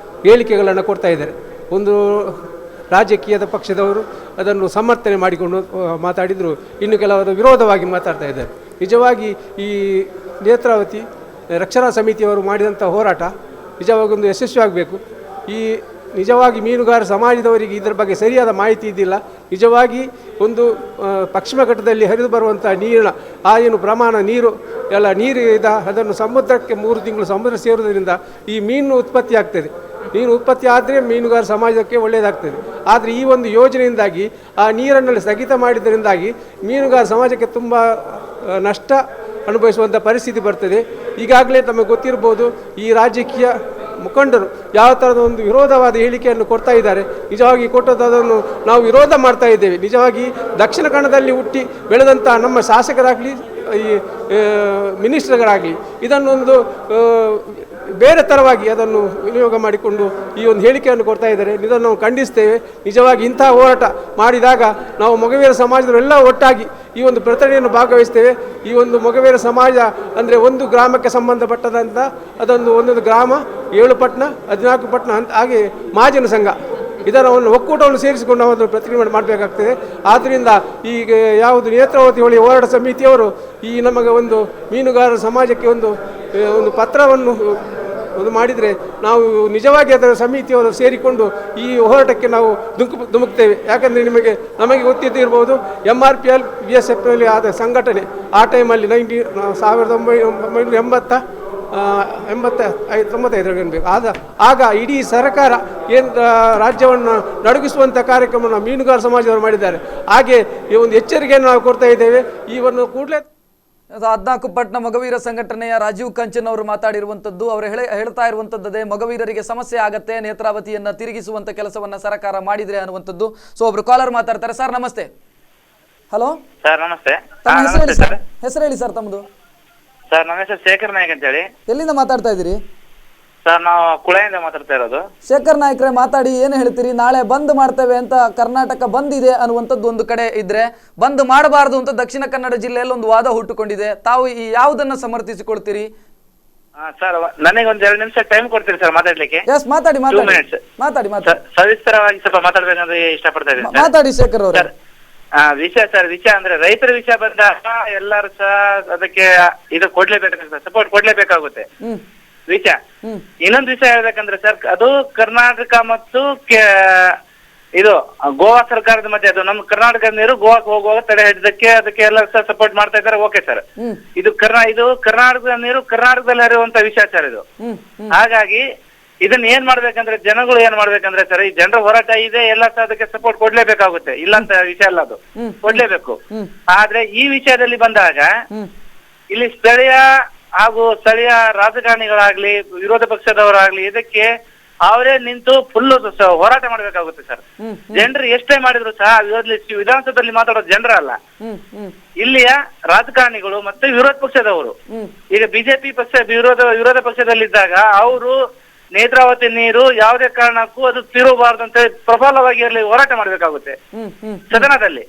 ಹೇಳಿಕೆಗಳನ್ನು ಕೊಡ್ತಾ ಇದ್ದಾರೆ. ಒಂದು ರಾಜಕೀಯದ ಪಕ್ಷದವರು ಅದನ್ನು ಸಮರ್ಥನೆ ಮಾಡಿಕೊಂಡು ಮಾತಾಡಿದರು, ಇನ್ನು ಕೆಲವರು ವಿರೋಧವಾಗಿ ಮಾತಾಡ್ತಾ ಇದ್ದಾರೆ. ನಿಜವಾಗಿ ಈ ನೇತ್ರಾವತಿ ರಕ್ಷಣಾ ಸಮಿತಿಯವರು ಮಾಡಿದಂಥ ಹೋರಾಟ ನಿಜವಾಗಿ ಒಂದು ಯಶಸ್ವಿಯಾಗಬೇಕು. ನಿಜವಾಗಿ ಮೀನುಗಾರ ಸಮಾಜದವರಿಗೆ ಇದರ ಬಗ್ಗೆ ಸರಿಯಾದ ಮಾಹಿತಿ ಇದ್ದಿಲ್ಲ. ನಿಜವಾಗಿ ಒಂದು ಪಶ್ಚಿಮ ಘಟ್ಟದಲ್ಲಿ ಹರಿದು ಬರುವಂಥ ನೀರಿನ ಏನು ಪ್ರಮಾಣ ನೀರು ಅದನ್ನು ಸಮುದ್ರಕ್ಕೆ 3 ತಿಂಗಳು ಸಮುದ್ರ ಸೇರುವುದರಿಂದ ಈ ಮೀನು ಉತ್ಪತ್ತಿ ಆಗ್ತದೆ. ಮೀನು ಉತ್ಪತ್ತಿ ಆದರೆ ಮೀನುಗಾರ ಸಮಾಜಕ್ಕೆ ಒಳ್ಳೆಯದಾಗ್ತದೆ. ಆದರೆ ಈ ಒಂದು ಯೋಜನೆಯಿಂದಾಗಿ ಆ ನೀರನ್ನು ಸ್ಥಗಿತ ಮಾಡಿದ್ದರಿಂದಾಗಿ ಮೀನುಗಾರ ಸಮಾಜಕ್ಕೆ ತುಂಬ ನಷ್ಟ ಅನುಭವಿಸುವಂಥ ಪರಿಸ್ಥಿತಿ ಬರ್ತದೆ. ಈಗಾಗಲೇ ತಮಗೆ ಗೊತ್ತಿರ್ಬೋದು, ಈ ರಾಜಕೀಯ ಮುಖಂಡರು ಯಾವ ಥರದ ಒಂದು ವಿರೋಧವಾದ ಹೇಳಿಕೆಯನ್ನು ಕೊಡ್ತಾ ಇದ್ದಾರೆ. ನಿಜವಾಗಿ ಕೊಟ್ಟದನ್ನು ನಾವು ವಿರೋಧ ಮಾಡ್ತಾ ಇದ್ದೇವೆ. ನಿಜವಾಗಿ ದಕ್ಷಿಣ ಕನ್ನಡದಲ್ಲಿ ಹುಟ್ಟಿ ಬೆಳೆದಂಥ ನಮ್ಮ ಶಾಸಕರಾಗಲಿ, ಈ ಮಿನಿಸ್ಟರ್ಗಳಾಗಲಿ ಇದನ್ನೊಂದು ಬೇರೆ ಥರವಾಗಿ ಅದನ್ನು ವಿನಿಯೋಗ ಮಾಡಿಕೊಂಡು ಈ ಒಂದು ಹೇಳಿಕೆಯನ್ನು ಕೊಡ್ತಾ ಇದ್ದಾರೆ. ಇದನ್ನು ನಾವು ಖಂಡಿಸ್ತೇವೆ. ನಿಜವಾಗಿ ಇಂತಹ ಹೋರಾಟ ಮಾಡಿದಾಗ ನಾವು ಮೊಗವೀರ ಸಮಾಜದವರೆಲ್ಲ ಒಟ್ಟಾಗಿ ಈ ಒಂದು ಪ್ರತಿಭಟನೆಯನ್ನು ಭಾಗವಹಿಸ್ತೇವೆ. ಈ ಒಂದು ಮೊಗವೀರ ಸಮಾಜ ಅಂದರೆ ಒಂದು ಗ್ರಾಮಕ್ಕೆ ಸಂಬಂಧಪಟ್ಟದಂಥ ಒಂದೊಂದು ಗ್ರಾಮ, 7 ಪಟ್ಟಣ, 14 ಪಟ್ಟಣ ಅಂತ ಹಾಗೆ ಮಹಾಜನ ಸಂಘ ಇದರ ಒಂದು ಒಕ್ಕೂಟವನ್ನು ಸೇರಿಸಿಕೊಂಡು ನಾವು ಅದನ್ನು ಪ್ರತಿಭಟನೆ ಮಾಡಬೇಕಾಗ್ತದೆ. ಆದ್ದರಿಂದ ಈಗ ಯಾವುದು ನೇತ್ರಾವತಿ ಹೊಳಿ ಹೋರಾಟ ಸಮಿತಿಯವರು ಈ ನಮಗೆ ಒಂದು ಮೀನುಗಾರರ ಸಮಾಜಕ್ಕೆ ಒಂದು ಪತ್ರವನ್ನು ಮಾಡಿದರೆ ನಾವು ನಿಜವಾಗಿ ಅದರ ಸಮಿತಿಯವರು ಸೇರಿಕೊಂಡು ಈ ಹೋರಾಟಕ್ಕೆ ನಾವು ಧುಮುಕ್ತೇವೆ. ಯಾಕಂದರೆ ನಮಗೆ ಗೊತ್ತಿರ್ಬೋದು, MRPL BSFನಲ್ಲಿ ಆದ ಸಂಘಟನೆ ಆ ಟೈಮಲ್ಲಿ 1995 ಆಗ ಇಡೀ ಸರ್ಕಾರ ಏನು ರಾಜ್ಯವನ್ನು ನಡುಗಿಸುವಂಥ ಕಾರ್ಯಕ್ರಮವನ್ನು ಮೀನುಗಾರ ಸಮಾಜದವರು ಮಾಡಿದ್ದಾರೆ. ಹಾಗೆ ಈ ಒಂದು ಎಚ್ಚರಿಕೆಯನ್ನು ನಾವು ಕೊಡ್ತಾ ಇದ್ದೇವೆ. ಈ ಒಂದು ಕೂಡಲೇ 14 ಪಟ್ಟಣ ಮೊಗವೀರ ಸಂಘಟನೆಯ ರಾಜೀವ್ ಕಂಚನ್ ಅವರು ಮಾತಾಡಿರುವಂಥದ್ದು. ಅವರು ಹೇಳ್ತಾ ಇರುವಂಥದ್ದೇ ಮೊಗವೀರರಿಗೆ ಸಮಸ್ಯೆ ಆಗತ್ತೆ, ನೇತ್ರಾವತಿಯನ್ನ ತಿರುಗಿಸುವಂಥ ಕೆಲಸವನ್ನ ಸರ್ಕಾರ ಮಾಡಿದ್ರೆ ಅನ್ನುವಂಥದ್ದು. ಸೊ ಒಬ್ರು ಕಾಲರ್ ಮಾತಾಡ್ತಾರೆ. ಸರ್ ನಮಸ್ತೆ. ಹಲೋ ಸರ್ ನಮಸ್ತೆ. ಹೆಸರು ಹೇಳಿ ಸರ್ ತಮ್ಮದು. ಸರ್ ನಮ್ಮ ಹೆಸರು ಶೇಖರ್ ನಾಯ್ಕ್ ಅಂತ ಹೇಳಿ. ಎಲ್ಲಿಂದ ಮಾತಾಡ್ತಾ ಇದ್ದೀರಿ? ಸರ್ ನಾವು ಕುಳೆಯಿಂದ ಮಾತಾಡ್ತಾ ಇರೋದು. ಶೇಖರ್ ನಾಯ್ಕ್ರೆ ಮಾತಾಡಿ, ಏನು ಹೇಳ್ತೀರಿ? ನಾಳೆ ಬಂದ್ ಮಾಡ್ತೇವೆ ಅಂತ ಕರ್ನಾಟಕ ಬಂದ್ ಇದೆ ಅನ್ನುವಂಥದ್ದು ಒಂದು ಕಡೆ ಇದ್ರೆ, ಬಂದ್ ಮಾಡಬಾರದು ಅಂತ ದಕ್ಷಿಣ ಕನ್ನಡ ಜಿಲ್ಲೆಯಲ್ಲಿ ಒಂದು ವಾದ ಹುಟ್ಟುಕೊಂಡಿದೆ. ತಾವು ಈ ಯಾವುದನ್ನ ಸಮರ್ಥಿಸಿಕೊಳ್ತೀರಿ? ಸರ್ ನನಗೆ ಒಂದು 2 ನಿಮಿಷ ಟೈಮ್ ಕೊಡ್ತೀರಿ ಸರ್ ಮಾತಾಡ್ಲಿಕ್ಕೆ? ಎಸ್ ಮಾತಾಡಿ. ಸವಿಸ್ತರವಾಗಿ ಸ್ವಲ್ಪ ಮಾತಾಡ್ಬೇಕಂದ್ರೆ ಇಷ್ಟಪಡ್ತಾ ಇದ್ದೀನಿ. ಮಾತಾಡಿ ಶೇಖರ್ ಅವರೇ. ವಿಷಯ ಸರ್, ವಿಷಯ ಅಂದ್ರೆ ರೈತರ ವಿಷಯ ಬಂದಾಗ ಎಲ್ಲರೂ ಸಹ ಅದಕ್ಕೆ ಇದು ಕೊಡ್ಲೇಬೇಕಾಗುತ್ತೆ, ಸಪೋರ್ಟ್ ಕೊಡ್ಲೇಬೇಕಾಗುತ್ತೆ ವಿಷಯ. ಇನ್ನೊಂದು ವಿಷಯ ಹೇಳ್ಬೇಕಂದ್ರೆ ಸರ್, ಅದು ಕರ್ನಾಟಕ ಮತ್ತು ಇದು ಗೋವಾ ಸರ್ಕಾರದ ಮಧ್ಯೆ, ಅದು ನಮ್ಮ ಕರ್ನಾಟಕದ ನೀರು ಗೋವಾಕ್ಕೆ ಹೋಗುವಾಗ ತಡೆ ಹಿಡಿದಕ್ಕೆ ಅದಕ್ಕೆ ಎಲ್ಲ ಸಹ ಸಪೋರ್ಟ್ ಮಾಡ್ತಾ ಇದ್ದಾರೆ. ಓಕೆ ಸರ್, ಇದು ಕರ್ನಾಟಕದ ನೀರು ಕರ್ನಾಟಕದಲ್ಲಿ ಹರಿಯುವಂತ ವಿಷಯ ಸರ್ ಇದು. ಹಾಗಾಗಿ ಇದನ್ನ ಏನ್ ಮಾಡ್ಬೇಕಂದ್ರೆ ಜನಗಳು ಏನ್ ಮಾಡ್ಬೇಕಂದ್ರೆ ಸರ್, ಈ ಜನರ ಹೋರಾಟ ಇದೆ, ಎಲ್ಲ ಸಹ ಅದಕ್ಕೆ ಸಪೋರ್ಟ್ ಕೊಡ್ಲೇಬೇಕಾಗುತ್ತೆ, ಇಲ್ಲ ಅಂತ ವಿಷಯ ಅಲ್ಲ, ಅದು ಕೊಡ್ಲೇಬೇಕು. ಆದ್ರೆ ಈ ವಿಷಯದಲ್ಲಿ ಬಂದಾಗ ಇಲ್ಲಿ ಸ್ಥಳೀಯ ರಾಜಕಾರಣಿಗಳಾಗ್ಲಿ ವಿರೋಧ ಪಕ್ಷದವರಾಗ್ಲಿ ಇದಕ್ಕೆ ಅವರೇ ನಿಂತು ಫುಲ್ ಹೋರಾಟ ಮಾಡ್ಬೇಕಾಗುತ್ತೆ ಸರ್. ಜನರು ಎಷ್ಟೇ ಮಾಡಿದ್ರು ಸಹ ವಿಧಾನಸಭೆಯಲ್ಲಿ ಮಾತಾಡೋದು ಜನರ ಅಲ್ಲ, ಇಲ್ಲಿಯ ರಾಜಕಾರಣಿಗಳು ಮತ್ತೆ ವಿರೋಧ ಪಕ್ಷದವರು. ಈಗ ಬಿಜೆಪಿ ಪಕ್ಷ ವಿರೋಧ ಪಕ್ಷದಲ್ಲಿದ್ದಾಗ ಅವರು ನೇತ್ರಾವತಿ ನೀರು ಯಾವುದೇ ಕಾರಣಕ್ಕೂ ಅದು ತಿರುಗಬಾರ್ದು ಅಂತ ಹೇಳಿ ಪ್ರಬಲವಾಗಿ ಅಲ್ಲಿ ಹೋರಾಟ ಮಾಡ್ಬೇಕಾಗುತ್ತೆ ಸದನದಲ್ಲಿ.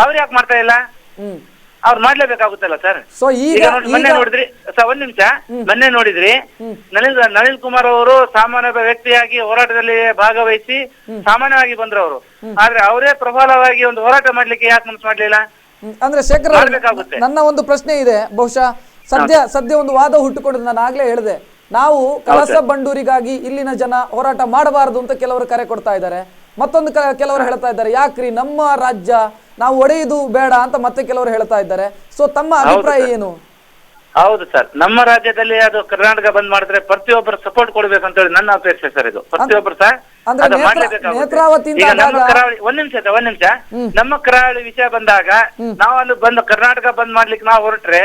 ಅವ್ರು ಯಾಕೆ ಮಾಡ್ತಾ ಇಲ್ಲ? ಅವ್ರು ಮಾಡ್ಲೇಬೇಕಾಗುತ್ತಲ್ಲ ಸರ್. ಈಗ ಮೊನ್ನೆ ನೋಡಿದ್ರಿ ಒಂದ್ ನಿಮಿಷ, ಮೊನ್ನೆ ನೋಡಿದ್ರಿ ನಳಿನ್ ಕುಮಾರ್ ಅವರು ಸಾಮಾನ್ಯ ವ್ಯಕ್ತಿಯಾಗಿ ಹೋರಾಟದಲ್ಲಿ ಭಾಗವಹಿಸಿ ಸಾಮಾನ್ಯವಾಗಿ ಬಂದ್ರು ಅವರು. ಆದ್ರೆ ಅವರೇ ಪ್ರಬಲವಾಗಿ ಒಂದು ಹೋರಾಟ ಮಾಡ್ಲಿಕ್ಕೆ ಯಾಕೆ ಮನಸ್ಸು ಮಾಡ್ಲಿಲ್ಲ? ಅಂದ್ರೆ ಶೇಖರ್, ನನ್ನ ಒಂದು ಪ್ರಶ್ನೆ ಇದೆ. ಬಹುಶಃ ಸದ್ಯ ಒಂದು ವಾದ ಹುಟ್ಟುಕೊಂಡಿದ್ದು, ನಾನು ಆಗ್ಲೇ ಹೇಳಿದೆ, ನಾವು ಕಳಸ ಬಂಡೂರಿಗಾಗಿ ಇಲ್ಲಿನ ಜನ ಹೋರಾಟ ಮಾಡಬಾರದು ಅಂತ ಕೆಲವರು ಕರೆ ಕೊಡ್ತಾ ಇದ್ದಾರೆ. ಮತ್ತೊಂದು ಕೆಲವರು ಹೇಳ್ತಾ ಇದ್ದಾರೆ, ಯಾಕ್ರಿ ನಮ್ಮ ರಾಜ್ಯ ನಾವು ಒಡೆಯುವುದು ಬೇಡ ಅಂತ ಮತ್ತೆ ಕೆಲವರು ಹೇಳ್ತಾ ಇದ್ದಾರೆ. ಸೊ ತಮ್ಮ ಅಭಿಪ್ರಾಯ ಏನು? ಹೌದು ಸರ್, ನಮ್ಮ ರಾಜ್ಯದಲ್ಲಿ ಅದು ಕರ್ನಾಟಕ ಬಂದ್ ಮಾಡಿದ್ರೆ ಪ್ರತಿಯೊಬ್ಬರು ಸಪೋರ್ಟ್ ಕೊಡ್ಬೇಕಂತ ಹೇಳಿ ನನ್ನ ಅಪೇಕ್ಷೆ ಸರ್. ಇದು ಪ್ರತಿಯೊಬ್ಬರು ಸಹ ಒಂದ್ ನಿಮಿಷ ನಮ್ಮ ಕರಾವಳಿ ವಿಷಯ ಬಂದಾಗ ನಾವು ಅಲ್ಲಿ ಬಂದು ಕರ್ನಾಟಕ ಬಂದ್ ಮಾಡ್ಲಿಕ್ಕೆ ನಾವು ಹೊರಟ್ರೆ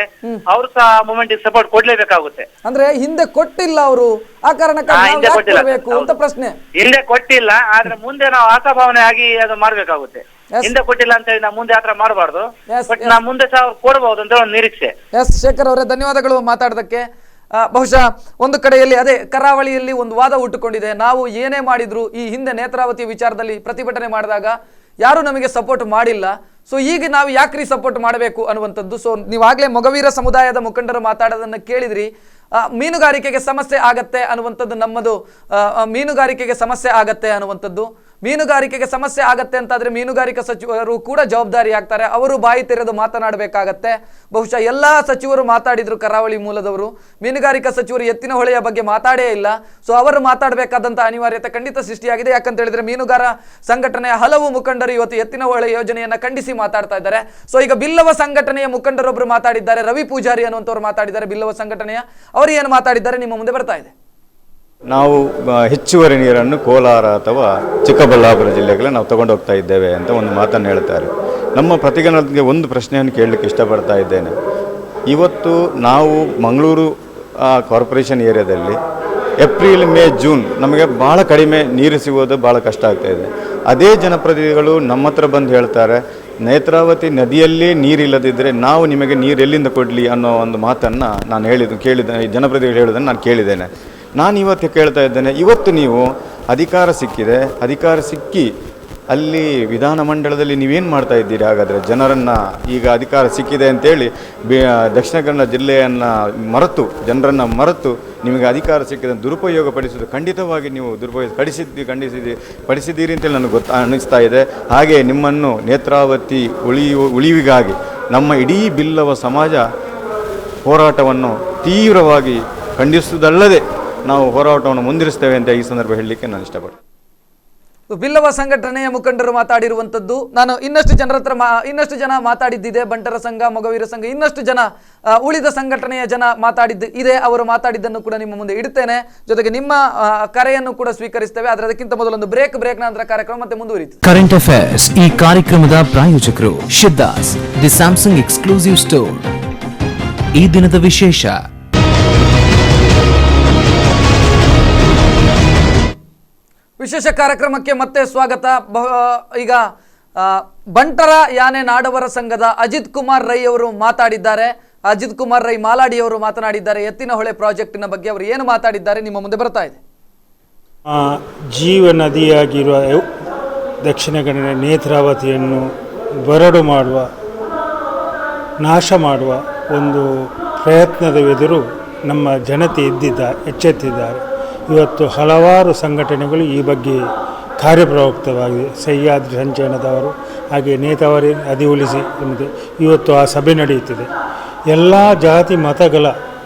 ಅವ್ರು ಸಹ ಮೂವ್ಮೆಂಟ್ ಸಪೋರ್ಟ್ ಕೊಡ್ಲೇಬೇಕಾಗುತ್ತೆ. ಅಂದ್ರೆ ಹಿಂದೆ ಕೊಟ್ಟಿಲ್ಲ ಅವರು, ಆ ಕಾರಣಕ್ಕೆ ಅಂತ ಪ್ರಶ್ನೆ. ಹಿಂದೆ ಕೊಟ್ಟಿಲ್ಲ, ಆದ್ರೆ ಮುಂದೆ ನಾವು ಆಶಾಭಾವನೆ ಆಗಿ ಅದು ಮಾಡ್ಬೇಕಾಗುತ್ತೆ. ಹಿಂದೆ ಕೊಟ್ಟಿಲ್ಲ ಅಂತ ಹೇಳಿ ನಾವು ಮುಂದೆ ಆತರ ಮಾಡಬಾರ್ದು, ಬಟ್ ನಾವು ಮುಂದೆ ಸಹ ಕೊಡಬಹುದು ಅಂತ ಒಂದು ನಿರೀಕ್ಷೆ. ಎಸ್ ಶೇಖರ್ ಅವರೇ, ಧನ್ಯವಾದಗಳು ಮಾತಾಡೋದಕ್ಕೆ. ಬಹುಶಃ ಒಂದು ಕಡೆಯಲ್ಲಿ ಅದೇ ಕರಾವಳಿಯಲ್ಲಿ ಒಂದು ವಾದ ಹುಟ್ಟುಕೊಂಡಿದೆ. ನಾವು ಏನೇ ಮಾಡಿದ್ರು ಈ ಹಿಂದೆ ನೇತ್ರಾವತಿ ವಿಚಾರದಲ್ಲಿ ಪ್ರತಿಭಟನೆ ಮಾಡಿದಾಗ ಯಾರು ನಮಗೆ ಸಪೋರ್ಟ್ ಮಾಡಿಲ್ಲ, ಸೊ ಈಗ ನಾವು ಯಾಕ್ರಿ ಸಪೋರ್ಟ್ ಮಾಡಬೇಕು ಅನ್ನುವಂಥದ್ದು. ಸೊ ನೀವಾಗಲೇ ಮೊಗವೀರ ಸಮುದಾಯದ ಮುಖಂಡರು ಮಾತಾಡೋದನ್ನು ಕೇಳಿದ್ರಿ. ಮೀನುಗಾರಿಕೆಗೆ ಸಮಸ್ಯೆ ಆಗತ್ತೆ ಅನ್ನುವಂಥದ್ದು ನಮ್ಮದು, ಮೀನುಗಾರಿಕೆಗೆ ಸಮಸ್ಯೆ ಆಗತ್ತೆ ಅನ್ನುವಂಥದ್ದು. ಮೀನುಗಾರಿಕೆಗೆ ಸಮಸ್ಯೆ ಆಗತ್ತೆ ಅಂತಾದ್ರೆ ಮೀನುಗಾರಿಕಾ ಸಚಿವರು ಕೂಡ ಜವಾಬ್ದಾರಿ ಆಗ್ತಾರೆ, ಅವರು ಬಾಯಿ ತೆರೆದು ಮಾತನಾಡಬೇಕಾಗತ್ತೆ. ಬಹುಶಃ ಎಲ್ಲ ಸಚಿವರು ಮಾತಾಡಿದ್ರು, ಕರಾವಳಿ ಮೂಲದವರು. ಮೀನುಗಾರಿಕಾ ಸಚಿವರು ಎತ್ತಿನ ಹೊಳೆಯ ಬಗ್ಗೆ ಮಾತಾಡೇ ಇಲ್ಲ. ಸೊ ಅವರು ಮಾತಾಡಬೇಕಾದಂಥ ಅನಿವಾರ್ಯತೆ ಖಂಡಿತ ಸೃಷ್ಟಿಯಾಗಿದೆ. ಯಾಕಂತ ಹೇಳಿದ್ರೆ ಮೀನುಗಾರ ಸಂಘಟನೆಯ ಹಲವು ಮುಖಂಡರು ಇವತ್ತು ಎತ್ತಿನ ಹೊಳೆ ಯೋಜನೆಯನ್ನ ಖಂಡಿಸಿ ಮಾತಾಡ್ತಾ ಇದ್ದಾರೆ. ಸೊ ಈಗ ಬಿಲ್ಲವ ಸಂಘಟನೆಯ ಮುಖಂಡರೊಬ್ಬರು ಮಾತಾಡಿದ್ದಾರೆ, ರವಿ ಪೂಜಾರಿ ಅನ್ನುವಂಥವ್ರು ಮಾತಾಡಿದ್ದಾರೆ ಬಿಲ್ಲವ ಸಂಘಟನೆಯ. ಅವರು ಏನು ಮಾತಾಡಿದ್ದಾರೆ ನಿಮ್ಮ ಮುಂದೆ ಬರ್ತಾ ಇದೆ. ನಾವು ಹೆಚ್ಚುವರಿ ನೀರನ್ನು ಕೋಲಾರ ಅಥವಾ ಚಿಕ್ಕಬಳ್ಳಾಪುರ ಜಿಲ್ಲೆಗೆ ನಾವು ತಗೊಂಡು ಹೋಗ್ತಾ ಇದ್ದೇವೆ ಅಂತ ಒಂದು ಮಾತನ್ನು ಹೇಳ್ತಾರೆ. ನಮ್ಮ ಪ್ರತಿಗಣಕ್ಕೆ ಒಂದು ಪ್ರಶ್ನೆಯನ್ನು ಕೇಳಲಿಕ್ಕೆ ಇಷ್ಟಪಡ್ತಾ ಇದ್ದೇನೆ. ಇವತ್ತು ನಾವು ಮಂಗಳೂರು ಕಾರ್ಪೊರೇಷನ್ ಏರಿಯಾದಲ್ಲಿ ಏಪ್ರಿಲ್ ಮೇ ಜೂನ್ ನಮಗೆ ಭಾಳ ಕಡಿಮೆ ನೀರು ಸಿಗೋದು ಭಾಳ ಕಷ್ಟ ಆಗ್ತಾಯಿದೆ. ಅದೇ ಜನಪ್ರತಿನಿಧಿಗಳು ನಮ್ಮ ಹತ್ರ ಬಂದು ಹೇಳ್ತಾರೆ, ನೇತ್ರಾವತಿ ನದಿಯಲ್ಲೇ ನೀರಿಲ್ಲದಿದ್ದರೆ ನಾವು ನಿಮಗೆ ನೀರು ಎಲ್ಲಿಂದ ಕೊಡಲಿ ಅನ್ನೋ ಒಂದು ಮಾತನ್ನು ನಾನು ಕೇಳಿದ ಜನಪ್ರತಿನಿಧಿಗಳು ಹೇಳೋದನ್ನು ನಾನು ಕೇಳಿದ್ದೇನೆ. ನಾನು ಇವತ್ತು ಕೇಳ್ತಾ ಇದ್ದೇನೆ, ಇವತ್ತು ನೀವು ಅಧಿಕಾರ ಸಿಕ್ಕಿ ಅಲ್ಲಿ ವಿಧಾನಮಂಡಲದಲ್ಲಿ ನೀವೇನು ಮಾಡ್ತಾ ಇದ್ದೀರಿ? ಹಾಗಾದರೆ ಜನರನ್ನು ಈಗ ಅಧಿಕಾರ ಸಿಕ್ಕಿದೆ ಅಂತೇಳಿ ದಕ್ಷಿಣ ಕನ್ನಡ ಜಿಲ್ಲೆಯನ್ನು ಜನರನ್ನು ಮರೆತು ನಿಮಗೆ ಅಧಿಕಾರ ಸಿಕ್ಕಿದೆ ದುರುಪಯೋಗ ಪಡಿಸೋದು ಖಂಡಿತವಾಗಿ ನೀವು ಪಡಿಸಿದ್ದೀರಿ ಅಂತೇಳಿ ನನಗೆ ಅನ್ನಿಸ್ತಾ ಇದೆ. ಹಾಗೆ ನಿಮ್ಮನ್ನು ನೇತ್ರಾವತಿ ಉಳಿವಿಗಾಗಿ ನಮ್ಮ ಇಡೀ ಬಿಲ್ಲವ ಸಮಾಜ ಹೋರಾಟವನ್ನು ತೀವ್ರವಾಗಿ ಖಂಡಿಸುವುದಲ್ಲದೆ ನಾವು ಹೋರಾಟವನ್ನು ಮುಂದುವರಿಸ್ತೇವೆ ಅಂತ ಈ ಸಂದರ್ಭ ಹೇಳಲಿಕ್ಕೆ ನಾನು ಇಷ್ಟಪಡ್ತೀನಿ. ಬಿಲ್ಲವ ಸಂಘಟನೆಯ ಮುಖಂಡರು ಮಾತಾಡಿರುವಂಥದ್ದು. ನಾನು ಇನ್ನಷ್ಟು ಜನ ಮಾತಾಡಿದ್ದಿದೆ, ಬಂಟರ ಸಂಘ, ಮೊಗವೀರ ಸಂಘ, ಇನ್ನಷ್ಟು ಜನ ಉಳಿದ ಸಂಘಟನೆಯ ಜನ ಮಾತಾಡಿದ್ದು ಇದೆ. ಅವರು ಮಾತಾಡಿದ್ದನ್ನು ಕೂಡ ನಿಮ್ಮ ಮುಂದೆ ಇಡ್ತೇನೆ, ಜೊತೆಗೆ ನಿಮ್ಮ ಕರೆಯನ್ನು ಕೂಡ ಸ್ವೀಕರಿಸ್ತೇವೆ. ಆದರೆ ಅದಕ್ಕಿಂತ ಮೊದಲೊಂದು ಬ್ರೇಕ್ ನಂತರ ಕಾರ್ಯಕ್ರಮ ಮತ್ತೆ ಮುಂದುವರಿಯುತ್ತೆ. ಕರೆಂಟ್ ಅಫೇರ್ಸ್ ಈ ಕಾರ್ಯಕ್ರಮದ ಪ್ರಾಯೋಜಕರು Siddhas, the Samsung exclusive store. ಈ ದಿನದ ವಿಶೇಷ ಕಾರ್ಯಕ್ರಮಕ್ಕೆ ಮತ್ತೆ ಸ್ವಾಗತ. ಈಗ ಬಂಟರ ಯಾನೆ ನಾಡವರ ಸಂಘದ ಅಜಿತ್ ಕುಮಾರ್ ರೈ ಅವರು ಮಾತಾಡಿದ್ದಾರೆ. ಅಜಿತ್ ಕುಮಾರ್ ರೈ ಮಾಲಾಡಿ ಅವರು ಮಾತನಾಡಿದ್ದಾರೆ ಎತ್ತಿನ ಹೊಳೆ ಪ್ರಾಜೆಕ್ಟಿನ ಬಗ್ಗೆ. ಅವರು ಏನು ಮಾತಾಡಿದ್ದಾರೆ ನಿಮ್ಮ ಮುಂದೆ ಬರ್ತಾ ಇದೆ. ಜೀವ ನದಿಯಾಗಿರುವ ದಕ್ಷಿಣ ಕನ್ನಡ ನೇತ್ರಾವತಿಯನ್ನು ಬರಡು ಮಾಡುವ, ನಾಶ ಮಾಡುವ ಒಂದು ಪ್ರಯತ್ನದ ಎದುರು ನಮ್ಮ ಜನತೆ ಎಚ್ಚೆತ್ತಿದ್ದಾರೆ. ಇವತ್ತು ಹಲವಾರು ಸಂಘಟನೆಗಳು ಈ ಬಗ್ಗೆ ಕಾರ್ಯಪ್ರವೃತ್ತವಾಗಿದೆ. ಸಹ್ಯಾದ್ರಿ ಸಂಚಯನದವರು, ಹಾಗೆ ನೇತಾವರಿ ನದಿ ಉಳಿಸಿ ಎಂಬುದು ಇವತ್ತು ಆ ಸಭೆ ನಡೆಯುತ್ತಿದೆ. ಎಲ್ಲ ಜಾತಿ ಮತಗಳ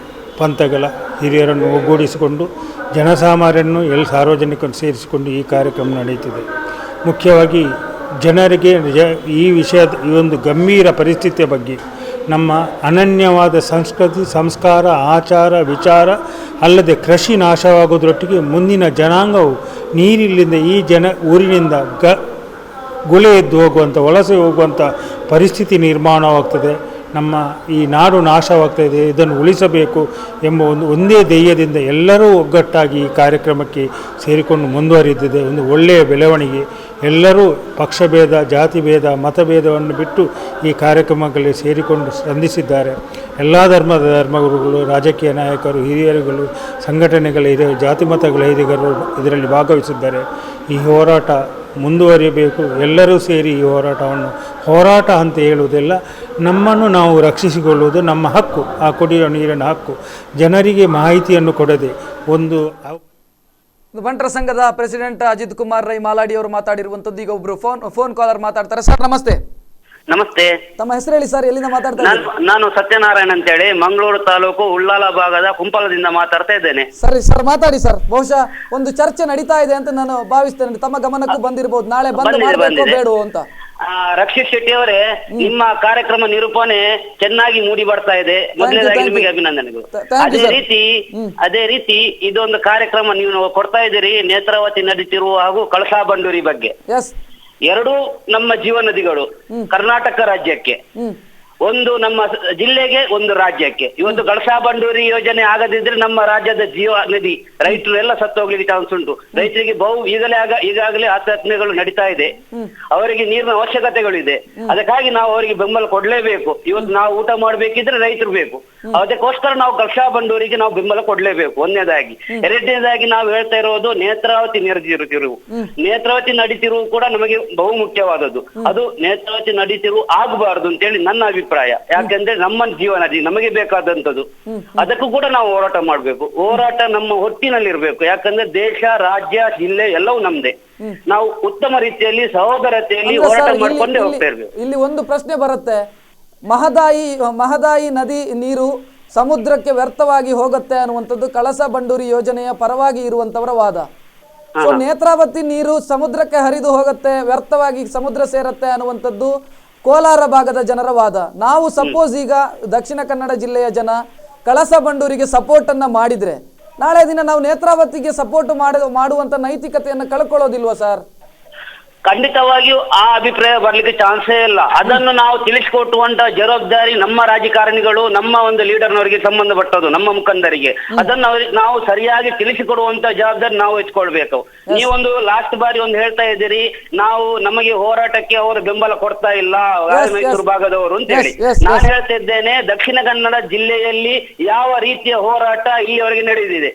ಪಂಥಗಳ ಹಿರಿಯರನ್ನು ಒಗ್ಗೂಡಿಸಿಕೊಂಡು ಜನಸಾಮಾನ್ಯರನ್ನು ಸಾರ್ವಜನಿಕರನ್ನು ಸೇರಿಸಿಕೊಂಡು ಈ ಕಾರ್ಯಕ್ರಮ ನಡೆಯುತ್ತಿದೆ. ಮುಖ್ಯವಾಗಿ ಜನರಿಗೆ ಈ ವಿಷಯದ ಈ ಒಂದು ಗಂಭೀರ ಪರಿಸ್ಥಿತಿಯ ಬಗ್ಗೆ ನಮ್ಮ ಅನನ್ಯವಾದ ಸಂಸ್ಕೃತಿ, ಸಂಸ್ಕಾರ, ಆಚಾರ, ವಿಚಾರ ಅಲ್ಲದೆ ಕೃಷಿ ನಾಶವಾಗುವುದರೊಟ್ಟಿಗೆ ಮುಂದಿನ ಜನಾಂಗವು ನೀರಿಲ್ಲಿಂದ ಈ ಊರಿನಿಂದ ಗುಳೆ ಎದ್ದು ಹೋಗುವಂಥ, ವಲಸೆ ಹೋಗುವಂಥ ಪರಿಸ್ಥಿತಿ ನಿರ್ಮಾಣವಾಗ್ತದೆ. ನಮ್ಮ ಈ ನಾಡು ನಾಶವಾಗ್ತಾಯಿದೆ, ಇದನ್ನು ಉಳಿಸಬೇಕು ಎಂಬ ಒಂದೇ ಧ್ಯೇಯದಿಂದ ಎಲ್ಲರೂ ಒಗ್ಗಟ್ಟಾಗಿ ಈ ಕಾರ್ಯಕ್ರಮಕ್ಕೆ ಸೇರಿಕೊಂಡು ಮುಂದುವರಿದಿದೆ. ಒಂದು ಒಳ್ಳೆಯ ಬೆಳವಣಿಗೆ. ಎಲ್ಲರೂ ಪಕ್ಷಭೇದ, ಜಾತಿಭೇದ, ಮತಭೇದವನ್ನು ಬಿಟ್ಟು ಈ ಕಾರ್ಯಕ್ರಮಗಳಲ್ಲಿ ಸೇರಿಕೊಂಡು ಸ್ಪಂದಿಸಿದ್ದಾರೆ. ಎಲ್ಲ ಧರ್ಮಗುರುಗಳು, ರಾಜಕೀಯ ನಾಯಕರು, ಹಿರಿಯರುಗಳು, ಸಂಘಟನೆಗಳ ಹಿರಿಯ ಜಾತಿ ಮತಗಳ ಹಿರಿಯರು ಇದರಲ್ಲಿ ಭಾಗವಹಿಸಿದ್ದಾರೆ. ಈ ಹೋರಾಟ ಮುಂದುವರಿಯಬೇಕು. ಎಲ್ಲರೂ ಸೇರಿ ಈ ಹೋರಾಟ ಅಂತ ಹೇಳುವುದಿಲ್ಲ, ನಮ್ಮನ್ನು ನಾವು ರಕ್ಷಿಸಿಕೊಳ್ಳುವುದು ನಮ್ಮ ಹಕ್ಕು. ಆ ಕುಡಿಯುವ ನೀರಿನ ಹಕ್ಕು ಜನರಿಗೆ ಮಾಹಿತಿಯನ್ನು ಕೊಡದೆ ಒಂದು ಬಂಟರ ಸಂಘದ ಪ್ರೆಸಿಡೆಂಟ್ ಅಜಿತ್ ಕುಮಾರ್ ರೈ ಮಾಲಾಡಿ ಅವರು ಮಾತಾಡಿರುವಂತದ್ದು. ಈಗ ಒಬ್ರು ಫೋನ್ ಕಾಲರ್ ಮಾತಾಡ್ತಾರೆ. ಸರ್ ನಮಸ್ತೆ. ನಮಸ್ತೆ. ತಮ್ಮ ಹೆಸರು ಹೇಳಿ ಸರ್, ಎಲ್ಲಿಂದ ಮಾತಾಡ್ತಾ ಇದ್ದೀರಿ? ನಾನು ಸತ್ಯನಾರಾಯಣ ಅಂತ ಹೇಳಿ ಮಂಗಳೂರು ತಾಲೂಕು ಉಳ್ಳಾಲ ಭಾಗದ ಕುಂಪಲದಿಂದ ಮಾತಾಡ್ತಾ ಇದ್ದೇನೆ. ಸರಿ ಸರ್, ಮಾತಾಡಿ ಸರ್. ಬಹುಶಃ ಒಂದು ಚರ್ಚೆ ನಡೀತಾ ಇದೆ ಅಂತ ನಾನು ಭಾವಿಸ್ತೇನೆ. ತಮ್ಮ ಗಮನಕ್ಕೂ ಬಂದಿರಬಹುದು, ನಾಳೆ ಬಂದ್ ಮಾಡಬೇಕು ಬೇಡವೋ ಅಂತ. ರಕ್ಷಿತ್ ಶೆಟ್ಟಿ ಅವರೇ, ನಿಮ್ಮ ಕಾರ್ಯಕ್ರಮ ನಿರೂಪಣೆ ಚೆನ್ನಾಗಿ ಮೂಡಿ ಬರ್ತಾ ಇದೆ. ಮೊದಲನೇದಾಗಿ ನಿಮಗೆ ಅಭಿನಂದನೆಗಳು. ಅದೇ ರೀತಿ ಇದೊಂದು ಕಾರ್ಯಕ್ರಮ ನೀವು ಕೊಡ್ತಾ ಇದ್ದೀರಿ, ನೇತ್ರಾವತಿ ನಡೀತಿರುವ ಹಾಗೂ ಕಳಸಾ ಬಂಡೂರಿ ಬಗ್ಗೆ. ಎರಡೂ ನಮ್ಮ ಜೀವ ನದಿಗಳು ಕರ್ನಾಟಕ ರಾಜ್ಯಕ್ಕೆ, ಒಂದು ನಮ್ಮ ಜಿಲ್ಲೆಗೆ, ಒಂದು ರಾಜ್ಯಕ್ಕೆ. ಇವತ್ತು ಕಳಸಾ ಬಂಡೂರಿ ಯೋಜನೆ ಆಗದಿದ್ರೆ ನಮ್ಮ ರಾಜ್ಯದ ಜೀವ ನದಿ ರೈತರು ಎಲ್ಲ ಸತ್ತು ಹೋಗ್ಲಿಕ್ಕೆ ಚಾನ್ಸ್ ಉಂಟು. ರೈತರಿಗೆ ಈಗಾಗಲೇ ಆತ್ಮಹತ್ಯೆಗಳು ನಡೀತಾ ಇದೆ. ಅವರಿಗೆ ನೀರಿನ ಅವಶ್ಯಕತೆಗಳಿದೆ. ಅದಕ್ಕಾಗಿ ನಾವು ಅವರಿಗೆ ಬೆಂಬಲ ಕೊಡ್ಲೇಬೇಕು. ಇವತ್ತು ನಾವು ಊಟ ಮಾಡ್ಬೇಕಿದ್ರೆ ರೈತರು ಬೇಕು. ಅದಕ್ಕೋಸ್ಕರ ನಾವು ಕಳಸಾ ಬಂಡೂರಿಗೆ ನಾವು ಬೆಂಬಲ ಕೊಡ್ಲೇಬೇಕು, ಒಂದನೇದಾಗಿ. ಎರಡನೇದಾಗಿ ನಾವು ಹೇಳ್ತಾ ಇರೋದು ನೇತ್ರಾವತಿ ನಡೀತಿರುವು. ನೇತ್ರಾವತಿ ನಡೀತಿರುವು ಕೂಡ ನಮಗೆ ಬಹು ಮುಖ್ಯವಾದದ್ದು. ಅದು ನೇತ್ರಾವತಿ ನಡೀತಿರುವು ಆಗಬಾರದು ಅಂತೇಳಿ ನನ್ನ ಅಭಿಪ್ರಾಯ. ಯಾಕೆಂದ್ರೆ ನಮ್ಮ ಜೀವನ ನದಿ ನಮಗೆ ಬೇಕಾದಂತದ್ದು. ಅದಕ್ಕೂ ಕೂಡ ನಾವು ಹೋರಾಟ ಮಾಡ್ಬೇಕು. ಹೋರಾಟ ನಮ್ಮ ಹೊಟ್ಟಿನಲ್ಲಿ ಇರ್ಬೇಕು. ಯಾಕಂದ್ರೆ ದೇಶ, ರಾಜ್ಯ, ಜಿಲ್ಲೆ ಎಲ್ಲವೂ ನಮ್ದೇ. ನಾವು ಉತ್ತಮ ರೀತಿಯಲ್ಲಿ ಸಹೋದರತೆಯಲ್ಲಿ ಹೋರಾಟ ಮಾಡ್ಕೊಂಡೇ ಹೋಗ್ತಾ ಇರ್ಬೇಕು. ಇಲ್ಲಿ ಒಂದು ಪ್ರಶ್ನೆ ಬರುತ್ತೆ. ಮಹದಾಯಿ ನದಿ ನೀರು ಸಮುದ್ರಕ್ಕೆ ವ್ಯರ್ಥವಾಗಿ ಹೋಗುತ್ತೆ ಅನ್ನುವಂಥದ್ದು ಕಳಸಾ ಬಂಡೂರಿ ಯೋಜನೆಯ ಪರವಾಗಿ ಇರುವಂತವರ ವಾದ. ಸೊ ನೇತ್ರಾವತಿ ನೀರು ಸಮುದ್ರಕ್ಕೆ ಹರಿದು ಹೋಗುತ್ತೆ, ವ್ಯರ್ಥವಾಗಿ ಸಮುದ್ರ ಸೇರತ್ತೆ ಅನ್ನುವಂಥದ್ದು ಕೋಲಾರ ಭಾಗದ ಜನರ ವಾದ. ನಾವು ಸಪೋಸ್ ಈಗ ದಕ್ಷಿಣ ಕನ್ನಡ ಜಿಲ್ಲೆಯ ಜನ ಕಳಸಾ ಬಂಡೂರಿಗೆ ಸಪೋರ್ಟ್ ಅನ್ನ ಮಾಡಿದ್ರೆ, ನಾಳೆ ದಿನ ನಾವು ನೇತ್ರಾವತಿಗೆ ಸಪೋರ್ಟ್ ಮಾಡುವಂತ ನೈತಿಕತೆಯನ್ನು ಕಳ್ಕೊಳ್ಳೋದಿಲ್ವಾ ಸರ್? ಖಂಡಿತವಾಗಿಯೂ ಆ ಅಭಿಪ್ರಾಯ ಬರ್ಲಿಕ್ಕೆ ಚಾನ್ಸೇ ಇಲ್ಲ. ಅದನ್ನು ನಾವು ತಿಳಿಸಿಕೊಟ್ಟುವಂತ ಜವಾಬ್ದಾರಿ ನಮ್ಮ ರಾಜಕಾರಣಿಗಳು, ನಮ್ಮ ಒಂದು ಲೀಡರ್ನವರಿಗೆ ಸಂಬಂಧಪಟ್ಟದ್ದು, ನಮ್ಮ ಮುಖಂಡರಿಗೆ. ಅದನ್ನು ನಾವು ಸರಿಯಾಗಿ ತಿಳಿಸಿಕೊಡುವಂತ ಜವಾಬ್ದಾರಿ ನಾವು ಹೆಚ್ಚಿಕೊಳ್ಬೇಕು. ನೀವೊಂದು ಲಾಸ್ಟ್ ಬಾರಿ ಒಂದು ಹೇಳ್ತಾ ಇದ್ದೀರಿ, ನಮಗೆ ಹೋರಾಟಕ್ಕೆ ಅವರು ಬೆಂಬಲ ಕೊಡ್ತಾ ಇಲ್ಲ ಮೈಸೂರು ಭಾಗದವರು ಅಂತ ಹೇಳಿ. ನಾನು ಹೇಳ್ತಾ ಇದ್ದೇನೆ, ದಕ್ಷಿಣ ಕನ್ನಡ ಜಿಲ್ಲೆಯಲ್ಲಿ ಯಾವ ರೀತಿಯ ಹೋರಾಟ ಇಲ್ಲಿವರೆಗೆ ನಡೆದಿದೆ.